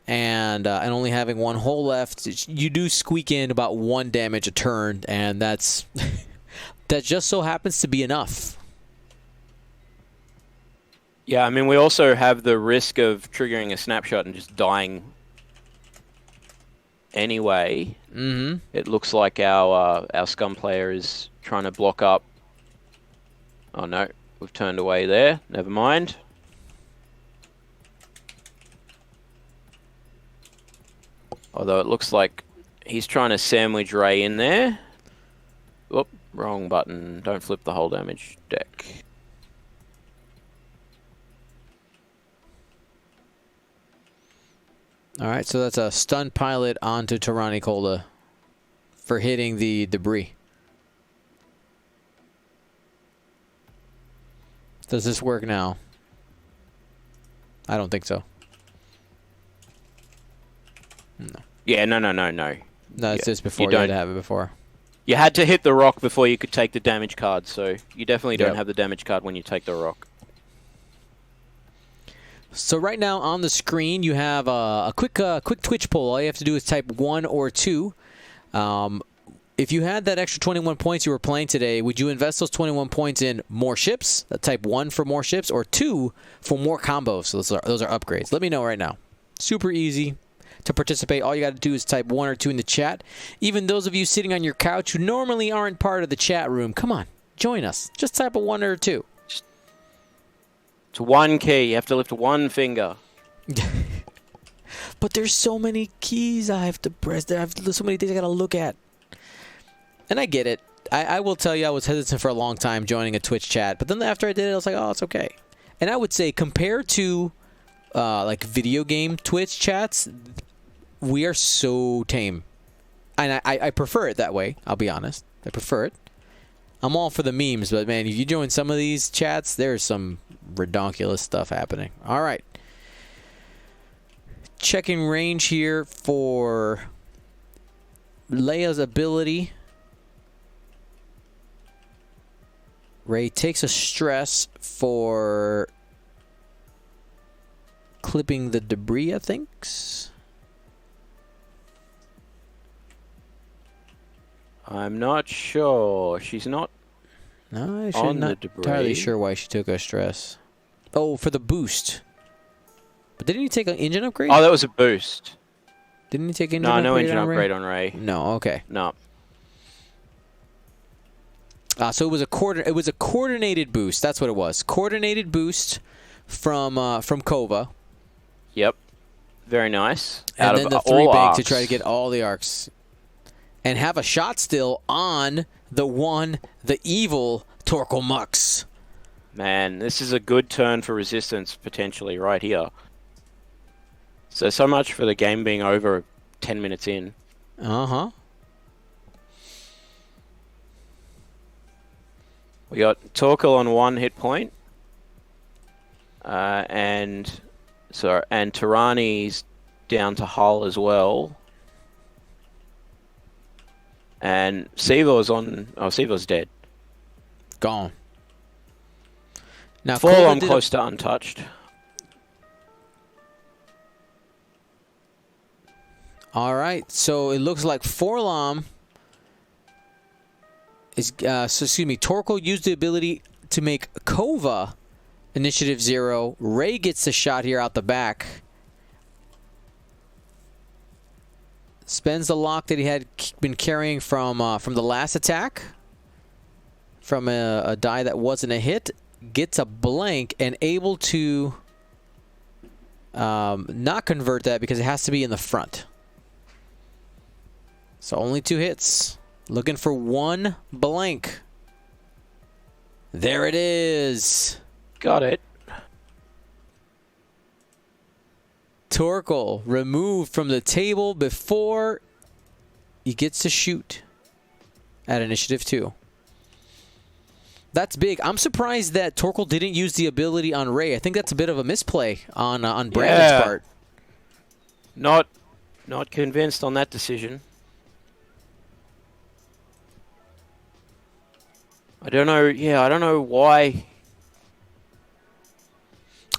and only having one hull left, you do squeak in about 1 damage a turn, and that just so happens to be enough. Yeah, I mean, we also have the risk of triggering a snapshot and just dying anyway. It looks like our Scum player is trying to block up. Oh no, we've turned away there. Never mind. Although it looks like he's trying to sandwich Rey in there. Whoop, wrong button. Don't flip the whole damage deck. Alright, so that's a stun pilot onto Tyrannicola for hitting the debris. Does this work now? I don't think so. No. Yeah, no. No, it's just before. You You had don't to have it before. You had to hit the rock before you could take the damage card, so you definitely don't have the damage card when you take the rock. So right now on the screen you have a quick Twitch poll. All you have to do is type 1 or 2. If you had that extra 21 points you were playing today, would you invest those 21 points in more ships? Type 1 for more ships, or 2 for more combos. So those are upgrades. Let me know right now. Super easy to participate. All you got to do is type 1 or 2 in the chat. Even those of you sitting on your couch who normally aren't part of the chat room, come on, join us. Just type a 1 or a 2. It's one key. You have to lift one finger. But there's so many keys I have to press. There's so many things I got to look at. And I get it. I will tell you I was hesitant for a long time joining a Twitch chat. But then after I did it, I was like, oh, it's okay. And I would say compared to like video game Twitch chats, we are so tame. And I prefer it that way. I'll be honest. I prefer it. I'm all for the memes, but man, if you join some of these chats, there's some redonkulous stuff happening. All right. Checking range here for Leia's ability. Rey takes a stress for clipping the debris, I think. I'm not sure. She's not No, I'm on the not debris. entirely sure why she took a stress. Oh, for the boost. But didn't he take an engine upgrade? Oh, that was a boost. Didn't he take engine upgrade? No engine on Rey? upgrade on Rey. No, okay. No. So it was a coordinated boost. That's what it was. Coordinated boost from Kova. Yep. Very nice. And Out then of the all 3-bank arcs. to try to get all the arcs. And have a shot still on the evil Torkel Mux. Man, this is a good turn for Resistance, potentially, right here. So much for the game being over 10 minutes in. Uh-huh. We got Torkel on 1 hit point. And Tirani's down to hull as well. And Sivor's on... Oh, Sivor's dead. Gone. Now, Fall on did close to untouched. All right, so it looks like Forlom is... Torkel used the ability to make Kova initiative 0. Rey gets the shot here out the back. Spends the lock that he had been carrying from the last attack. From a die that wasn't a hit. Gets a blank and able to not convert that because it has to be in the front. So only 2 hits. Looking for 1 blank. There it is. Got it. Torkel removed from the table before he gets to shoot at initiative 2. That's big. I'm surprised that Torkel didn't use the ability on Rey. I think that's a bit of a misplay on Brandon's part. Not convinced on that decision. I don't know. Yeah, I don't know why.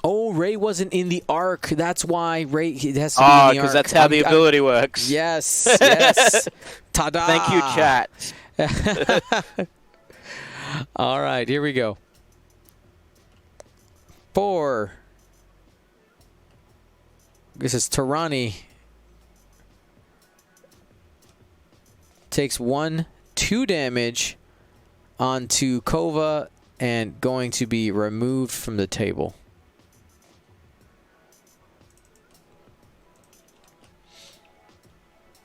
Oh, Rey wasn't in the arc. That's why Rey has to be in the arc. Because that's how the ability works. Yes, yes. Ta-da! Thank you, chat. All right, here we go. 4. This is Tirani. Takes 2 damage onto Kova and going to be removed from the table.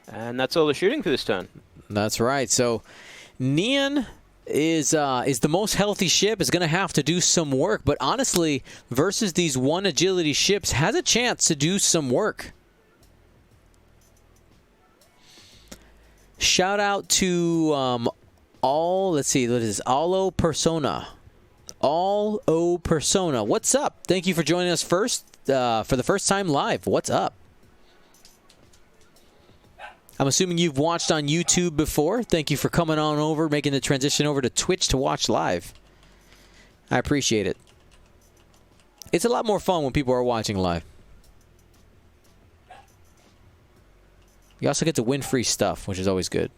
And that's all the shooting for this turn. That's right. So Neon is the most healthy ship, is going to have to do some work. But honestly, versus these 1 agility ships, has a chance to do some work. Shout out to let's see, what is this? Allo Persona. Allo Persona. What's up? Thank you for joining us for the first time live. What's up? I'm assuming you've watched on YouTube before. Thank you for coming on over, making the transition over to Twitch to watch live. I appreciate it. It's a lot more fun when people are watching live. You also get to win free stuff, which is always good.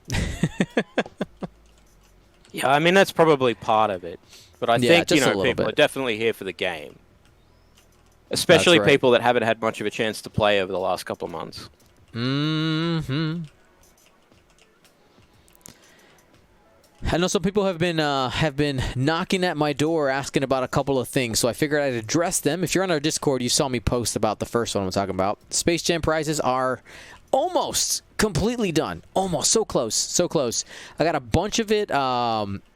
Yeah, I mean, that's probably part of it. But I think, people are definitely here for the game. Especially people that haven't had much of a chance to play over the last couple of months. Mm-hmm. I know some people have been knocking at my door asking about a couple of things, so I figured I'd address them. If you're on our Discord, you saw me post about the first one I'm talking about. Space Jam prizes are almost completely done. Almost. So close. So close. I got a bunch of it.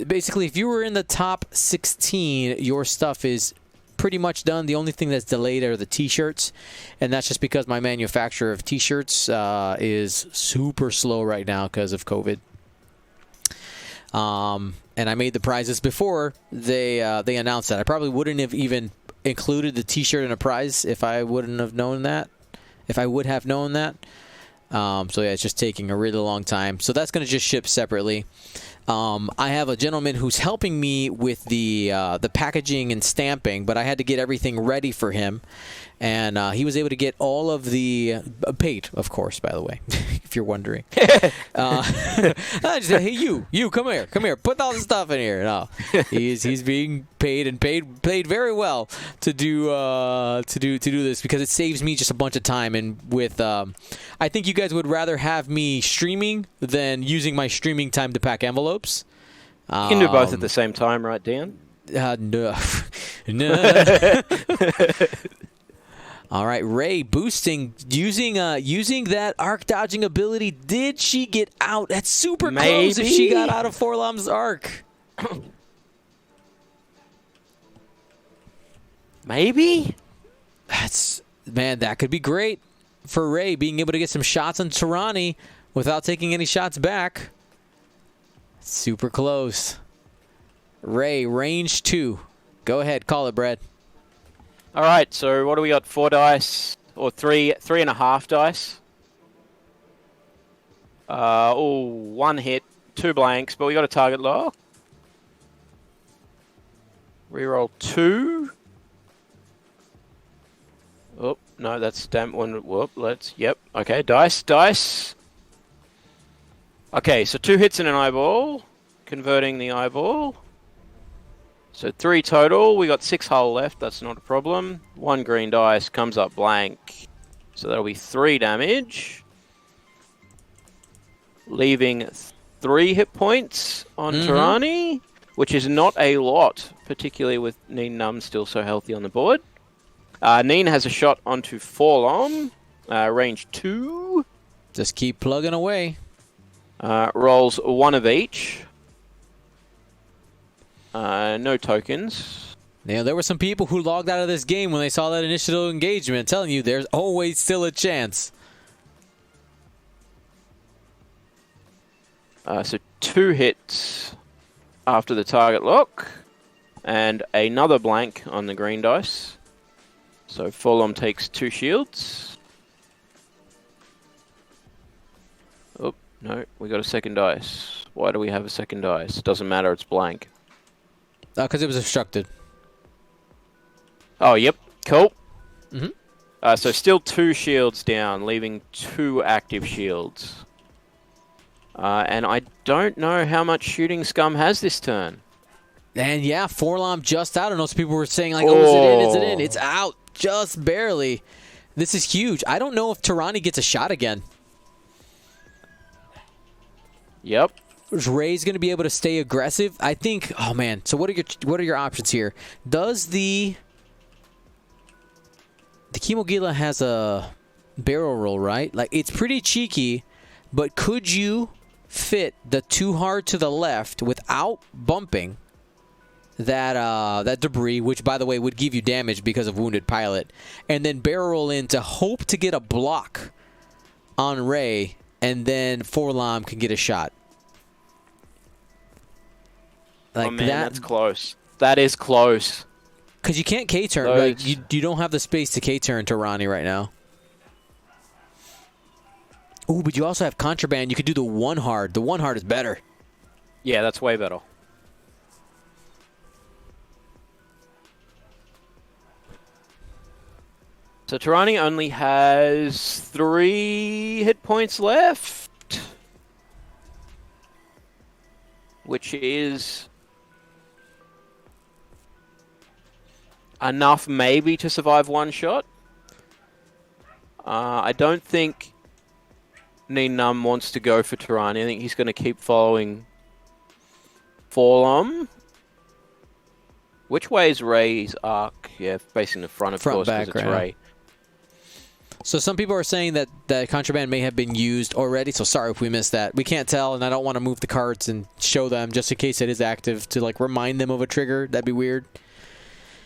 Basically, if you were in the top 16, your stuff is pretty much done. The only thing that's delayed are the t-shirts, and that's just because my manufacturer of t-shirts is super slow right now because of COVID. And I made the prizes before they announced that. I probably wouldn't have even included the t-shirt in a prize if I wouldn't have known that. If I would have known that. So yeah, it's just taking a really long time. So that's going to just ship separately. I have a gentleman who's helping me with the packaging and stamping, but I had to get everything ready for him, and he was able to get all of the paid, of course, by the way, if you're wondering. I just said, hey, you, come here, put all the stuff in here. No, he's being paid and paid very well to do this because it saves me just a bunch of time. And with I think you guys would rather have me streaming than using my streaming time to pack envelopes. You can do both at the same time, right, Dan? No. No. All right, Ray boosting using that arc dodging ability. Did she get out? That's super close if she got out of Forlom's arc. Maybe? That could be great for Ray being able to get some shots on Tirani without taking any shots back. Super close. Ray, range 2. Go ahead, call it, Brad. All right, so what do we got? 4 dice or 3.5 dice? 1 hit, 2 blanks, but we got a target lock. Reroll 2. Oh, no, that's damn one. Whoop, okay, dice. Okay, so 2 hits in an eyeball, converting the eyeball. So 3 total. We got 6 hull left. That's not a problem. 1 green dice comes up blank. So that'll be 3 damage. Leaving 3 hit points on Tirani, which is not a lot, particularly with Neen Num still so healthy on the board. Neen has a shot onto Forlom, range 2. Just keep plugging away. Rolls 1 of each. No tokens. Now, there were some people who logged out of this game when they saw that initial engagement, telling you there's always still a chance. So 2 hits after the target lock, and another blank on the green dice. So Forlom takes 2 shields. Oh, no, we got a second dice. Why do we have a second dice? Doesn't matter, it's blank. Because it was obstructed. Oh, yep. Cool. So still 2 shields down, leaving 2 active shields. And I don't know how much Shooting Scum has this turn. And yeah, Forlom just out. I know some people were saying, like, oh, is it in? Is it in? It's out. Just barely. This is huge. I don't know if Tirani gets a shot again. Yep. Ray's going to be able to stay aggressive. I think. Oh man. So what are your options here? Does the Kimogila has a barrel roll, right? Like, it's pretty cheeky, but could you fit the 2 hard to the left without bumping that debris, which by the way would give you damage because of wounded pilot, and then barrel roll in to hope to get a block on Ray, and then Forlom can get a shot. Like, oh man, that's close. That is close. Because you can't K-turn. Like, you don't have the space to K-turn Tirani right now. Ooh, but you also have Contraband. You could do the 1 hard. The 1 hard is better. Yeah, that's way better. So Tirani only has 3 hit points left, which is enough maybe to survive 1 shot. I don't think Neen Num wants to go for Tirani. I think he's going to keep following Forlom. Which way is Ray's arc? Yeah, facing the front, of course, because it's Ray. So some people are saying that Contraband may have been used already, so sorry if we missed that. We can't tell, and I don't want to move the cards and show them just in case it is active to, like, remind them of a trigger. That'd be weird.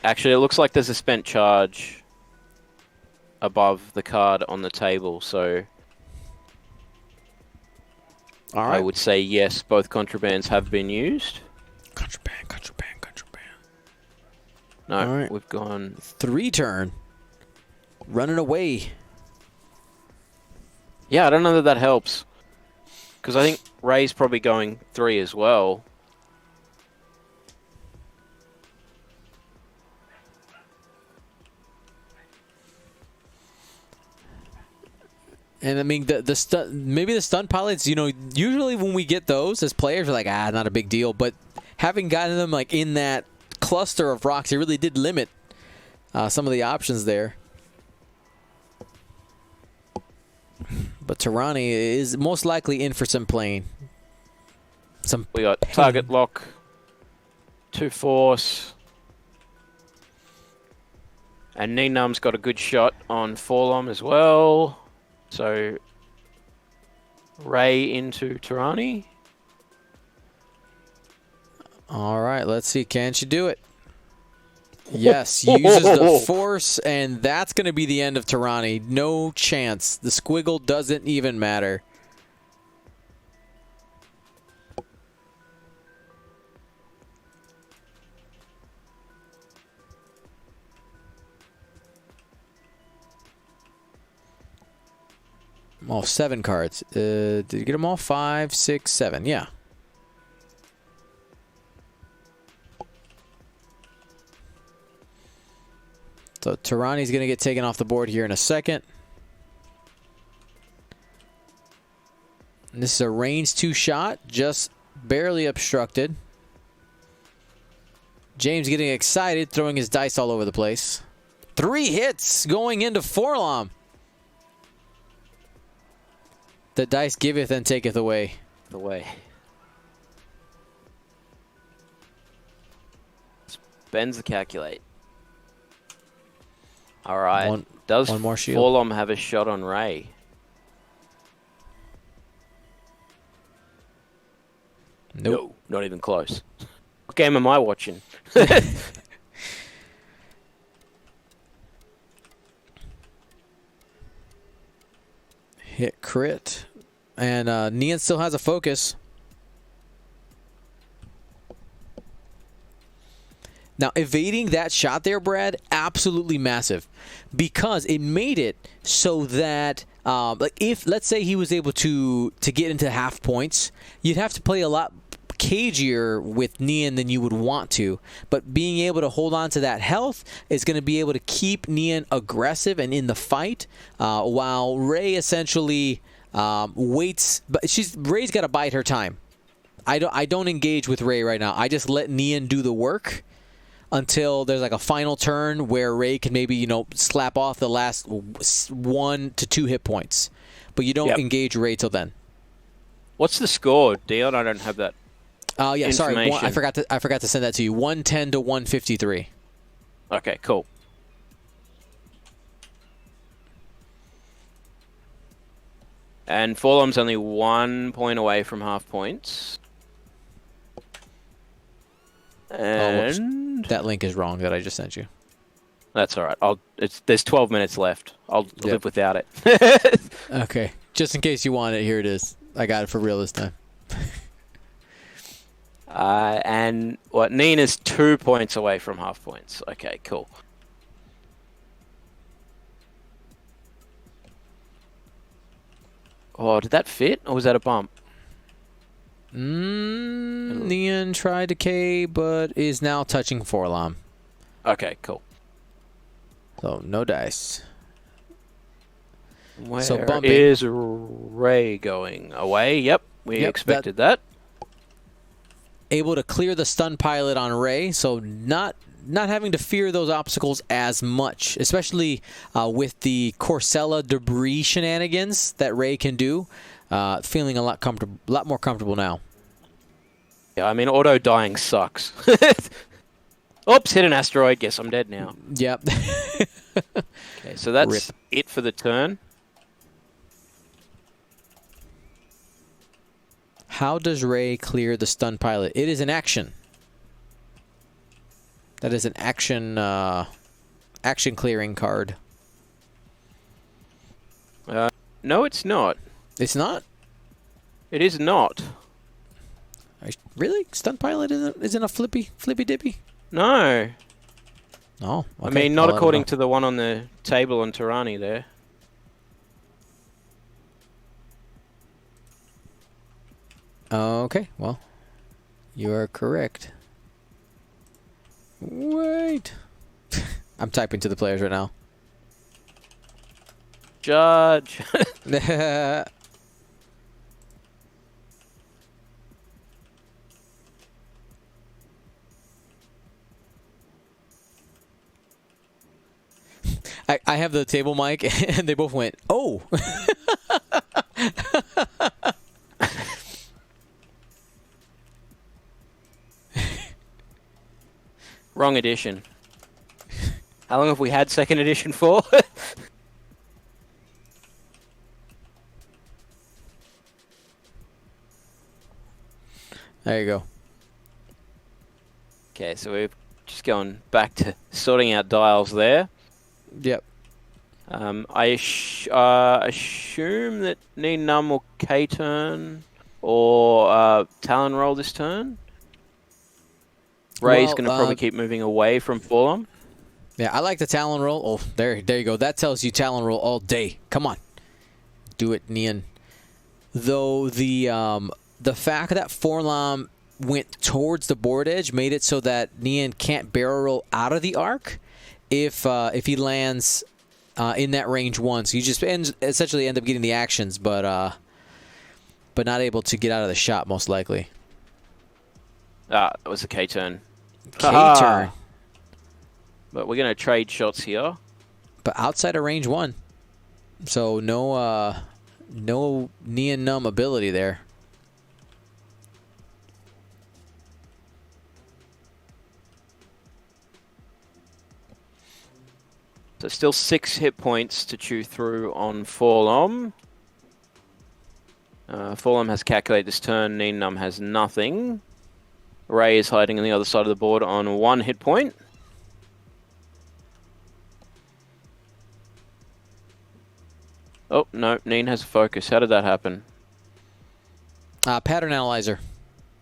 Actually, it looks like there's a spent charge above the card on the table, so all right. I would say yes, both Contrabands have been used. Contraband. No, we've gone 3 turn. Running away. Yeah, I don't know that helps. Because I think Ray's probably going 3 as well. And I mean, maybe the stun pilots, you know, usually when we get those as players, we're like, not a big deal. But having gotten them like in that cluster of rocks, it really did limit some of the options there. But Tirani is most likely in for some pain. We got target lock, 2 force. And Ninum's got a good shot on Forlom as well. So, Ray into Tirani. All right, let's see. Can she do it? Yes, uses the force, and that's going to be the end of Tirani. No chance. The squiggle doesn't even matter. All 7 cards. Did you get them all? 5, 6, 7. Yeah. So Tirani's going to get taken off the board here in a second. And this is a range 2 shot, just barely obstructed. James getting excited, throwing his dice all over the place. 3 hits going into Forlom. The dice giveth and taketh away. Spends the calculate. All right. Does one more shield. Forlom have a shot on Ray? Nope. No, not even close. What game am I watching? Hit crit. And Nian still has a focus. Now, evading that shot there, Brad, absolutely massive. Because it made it so that, like, if, let's say he was able to get into half points, you'd have to play a lot cagier with Nian than you would want to. But being able to hold on to that health is going to be able to keep Nian aggressive and in the fight, while Ray essentially waits. But Ray's got to bide her time. I don't engage with Ray right now. I just let Nian do the work until there's like a final turn where Ray can maybe, you know, slap off the last 1 to 2 hit points. But you don't engage Ray till then. What's the score, Dion? I don't have that. Yeah, sorry. I forgot to send that to you. 110 to 153. Okay, cool. And Forlom's only 1 point away from half points. And that link is wrong that I just sent you. That's all right. There's 12 minutes left. I'll live without it. Okay. Just in case you want it, here it is. I got it for real this time. And what? Nina's 2 points away from half points. Okay, cool. Oh, did that fit, or was that a bump? Nian tried to K, but is now touching Forlom. Okay, cool. So, no dice. Where so bumping. Is Ray going? Away? Yep, we expected that. Able to clear the stun pilot on Ray, so not having to fear those obstacles as much, especially with the Corsella debris shenanigans that Ray can do. Feeling a lot more comfortable now. Yeah, I mean, auto dying sucks. Oops, hit an asteroid. Guess I'm dead now. Yep. Okay, so that's it for the turn. How does Ray clear the stun pilot? It is an action. That is an action clearing card. No, it's not. It's not? It is not. Really? Stun pilot isn't a flippy dippy? No. Oh, okay. I mean, not according to the one on the table on Tirani there. Okay, well, you are correct. Wait. I'm typing to the players right now. Judge. I have the table mic, and they both went, oh. Wrong edition. How long have we had second edition for? There you go. Okay, so we're just going back to sorting out dials there. Yep. I assume that Need Num will K-turn or Talon roll this turn. Ray's Well, going to probably keep moving away from Forlom. Yeah, I like the Talon roll. Oh, there you go. That tells you Talon roll all day. Come on. Do it, Nian. Though the fact that Forlom went towards the board edge made it so that Nian can't barrel roll out of the arc if he lands in that range 1. So you just essentially end up getting the actions, but not able to get out of the shot most likely. That was a K-turn. K-turn. But we're going to trade shots here. But outside of range 1. So no Nian Num ability there. So still 6 hit points to chew through on Forlom. Forlom has calculated this turn. Need Num has nothing. Ray is hiding on the other side of the board on 1 hit point. Oh, no. Neen has a focus. How did that happen? Pattern analyzer.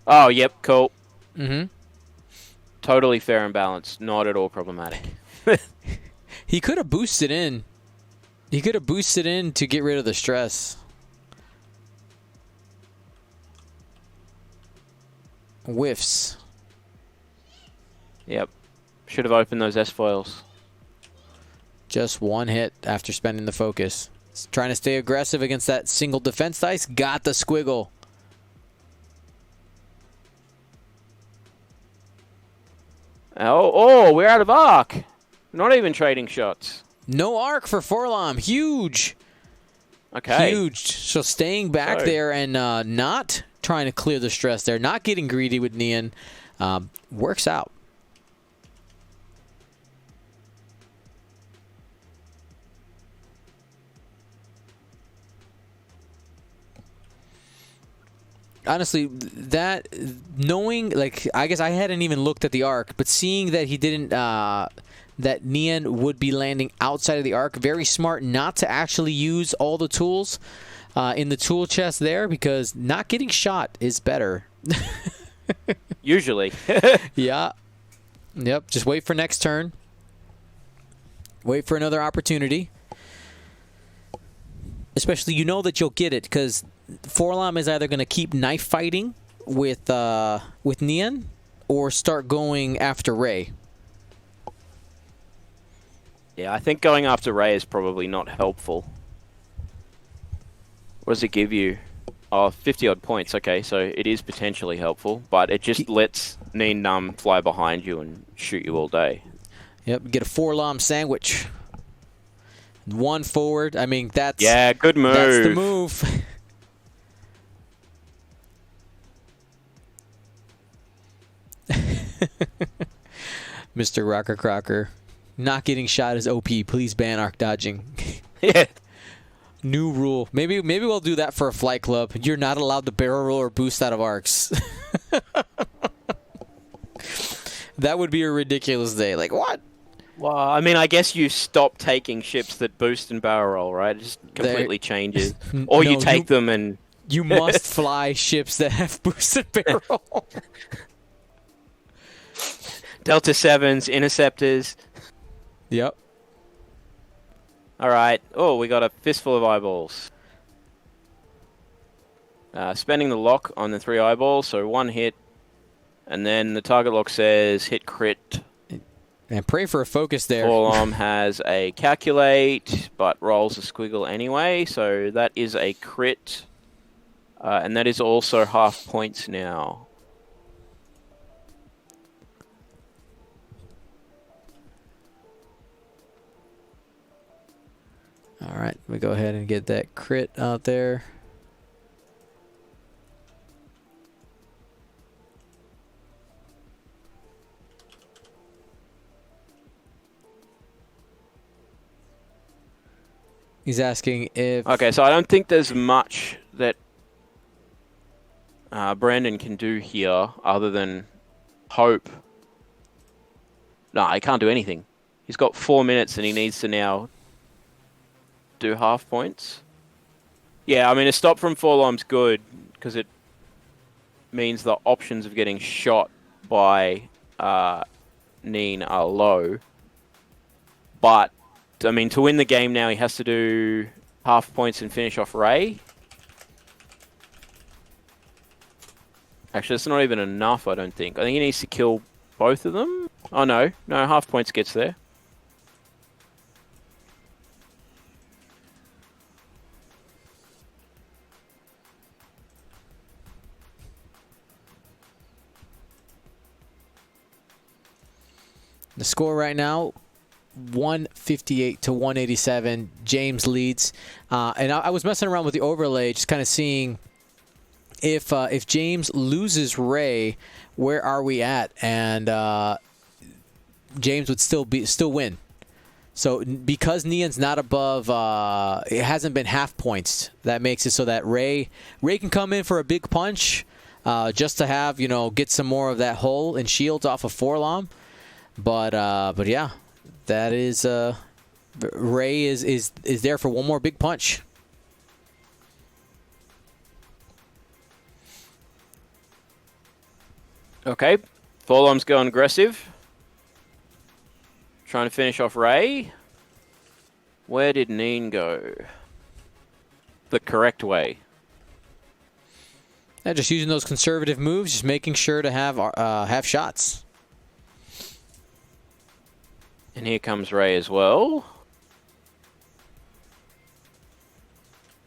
Oh, yep. Cool. Mm-hmm. Totally fair and balanced. Not at all problematic. He could have boosted in. He could have boosted in to get rid of the stress. Whiffs. Yep. Should have opened those S-foils. Just 1 hit after spending the focus. He's trying to stay aggressive against that single defense dice. Got the squiggle. Oh, we're out of arc. Not even trading shots. No arc for Forlom. Huge. Okay. Huge. So staying back there and not trying to clear the stress there. Not getting greedy with Nian. Works out. Honestly, that knowing, like, I guess I hadn't even looked at the arc, but seeing that he didn't, that Nian would be landing outside of the arc, very smart not to actually use all the tools in the tool chest there, because not getting shot is better. Usually. Yeah. Yep. Just wait for next turn. Wait for another opportunity. Especially, you know that you'll get it, because Forlom is either going to keep knife fighting with Nian or start going after Ray. Yeah, I think going after Ray is probably not helpful. What does it give you? Oh, 50-odd points. Okay, so it is potentially helpful, but it just lets Neen Num fly behind you and shoot you all day. Yep, get a Forlom sandwich. 1 forward. I mean, that's... Yeah, good move. That's the move. Mr. Rocker Crocker. Not getting shot is OP. Please ban arc dodging. Yeah. New rule. Maybe we'll do that for a flight club. You're not allowed to barrel roll or boost out of arcs. That would be a ridiculous day. Like, what? Well, I mean, I guess you stop taking ships that boost and barrel roll, right? It just completely changes. Or you take them and... You must fly ships that have boosted barrel. Delta 7s, Interceptors. Yep. All right. Oh, we got a fistful of eyeballs. Spending the lock on the 3 eyeballs, so 1 hit. And then the target lock says hit crit. And pray for a focus there. Forlom has a calculate, but rolls a squiggle anyway, so that is a crit. And that is also half points now. All right, we go ahead and get that crit out there. He's asking if... Okay, so I don't think there's much that Brandon can do here other than hope. No, he can't do anything. He's got 4 minutes and he needs to now do half points. Yeah, I mean, a stop from Forlom's good because it means the options of getting shot by Neen are low. But I mean, to win the game now, he has to do half points and finish off Ray. Actually, that's not even enough, I don't think. I think he needs to kill both of them. Oh, no. No, half points gets there. The score right now, 158 to 187. James leads. And I was messing around with the overlay, just kind of seeing if James loses Ray, where are we at? And James would still win. So because Nian's not above, it hasn't been half points. That makes it so that Ray can come in for a big punch, just to have get some more of that hull and shields off of Forlom. But yeah, that is Ray is there for one more big punch. Okay, Forlom's going aggressive. Trying to finish off Ray. Where did Neen go? The correct way. Yeah, just using those conservative moves, just making sure to have shots. And here comes Ray as well.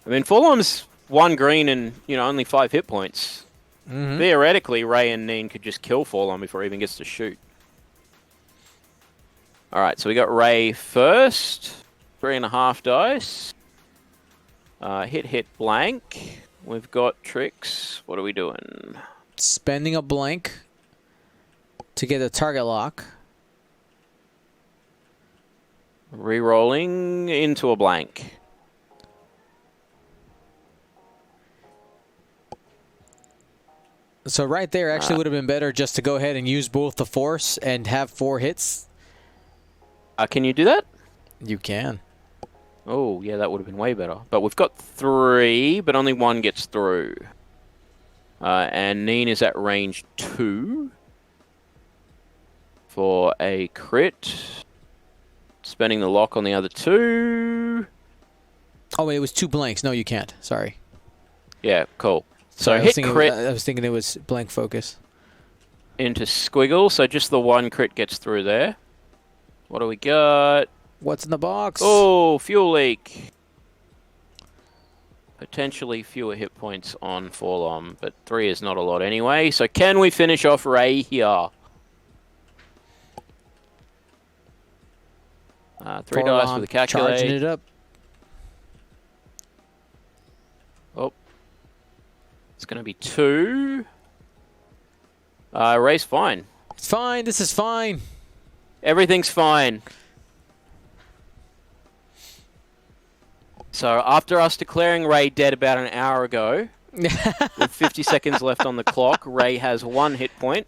I mean, Forlom's 1 green and only 5 hit points. Mm-hmm. Theoretically, Ray and Neen could just kill Forlom before he even gets to shoot. All right, so we got Ray first. 3.5 dice. Hit blank. We've got tricks. What are we doing? Spending a blank to get a target lock. Rerolling into a blank. So right there actually would have been better just to go ahead and use both the force and have 4 hits. Can you do that? You can. Oh, yeah, that would have been way better. But we've got 3, but only 1 gets through. And Neen is at range 2 for a crit. Spending the lock on the other 2. Oh, wait, it was 2 blanks. No, you can't. Sorry. Yeah, cool. So Sorry, hit crit I was thinking it was blank focus. into squiggle, so just the 1 crit gets through there. What do we got? What's in the box? Oh, fuel leak. Potentially fewer hit points on Forlom, but 3 is not a lot anyway. So can we finish off Ray here? 3 dice with a calculator. Charging it up. Oh. It's going to be 2. Ray's fine. It's fine. This is fine. Everything's fine. So after us declaring Ray dead about an hour ago, with 50 seconds left on the clock, Ray has 1 hit point.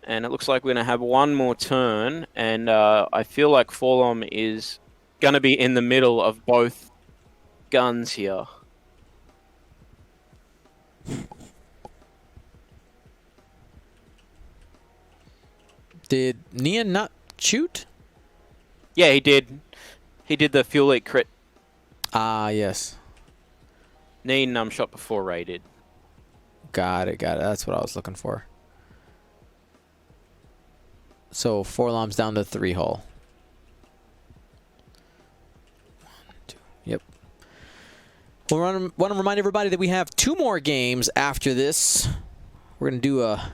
And it looks like we're going to have 1 more turn. And I feel like Forlom is going to be in the middle of both guns here. Did Nian not shoot? Yeah, he did. He did the fuel leak crit. Ah, yes. Neen shot before Ray did. Got it. That's what I was looking for. So 4-Lom's down to 3-hull. 1, 2. Yep. Well, I want to remind everybody that we have 2 more games after this. We're going to do a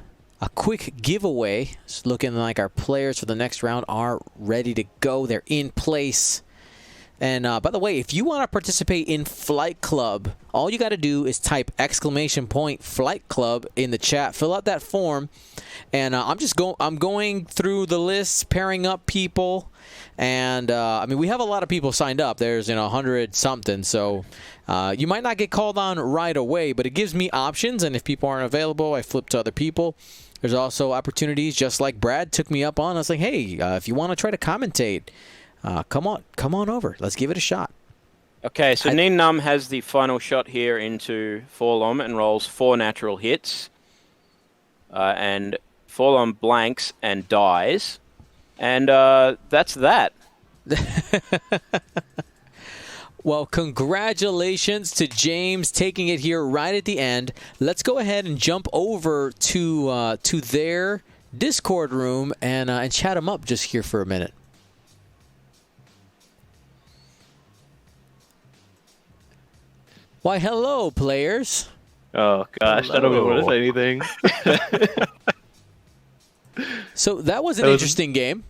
quick giveaway. It's looking like our players for the next round are ready to go. They're in place. And by the way, if you want to participate in Flight Club, all you got to do is type !Flight Club in the chat. Fill out that form, and I'm going through the list, pairing up people, and I mean we have a lot of people signed up. There's 100 something, so you might not get called on right away, but it gives me options, and if people aren't available, I flip to other people. There's also opportunities, just like Brad took me up on. I was like, hey, if you want to try to commentate. Come on over. Let's give it a shot. Okay, so Neen Num has the final shot here into 4-Lom and rolls 4 natural hits. And 4-Lom blanks and dies. And that's that. Well, congratulations to James taking it here right at the end. Let's go ahead and jump over to their Discord room and chat them up just here for a minute. Why, hello, players. Oh, gosh. Hello. I don't even want to say anything. So that was an interesting game.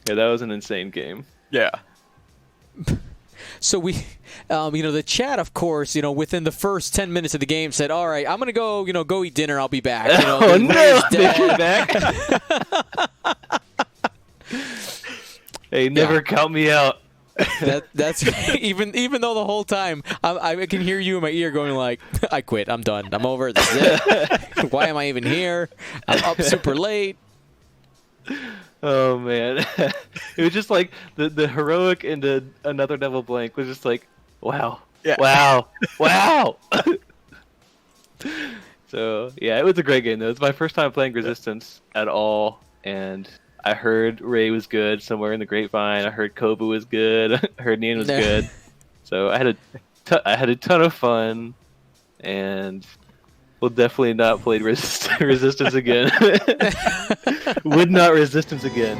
Yeah, that was an insane game. Yeah. So we, the chat, of course, within the first 10 minutes of the game said, all right, I'm going to go, go eat dinner. I'll be back. Oh, no. They're back. Hey, never count me out. That's even though the whole time I can hear you in my ear going like, I quit, I'm done, I'm over, this is it. Why am I even here? I'm up super late. Oh man, it was just like the heroic into another double blank was just like, wow, yeah. wow. So yeah, it was a great game though. It's my first time playing Resistance at all, and I heard Ray was good somewhere in the grapevine. I heard Kobu was good. I heard Neen was good. So I had a ton of fun, and will definitely not play Resistance again. Would not Resistance again.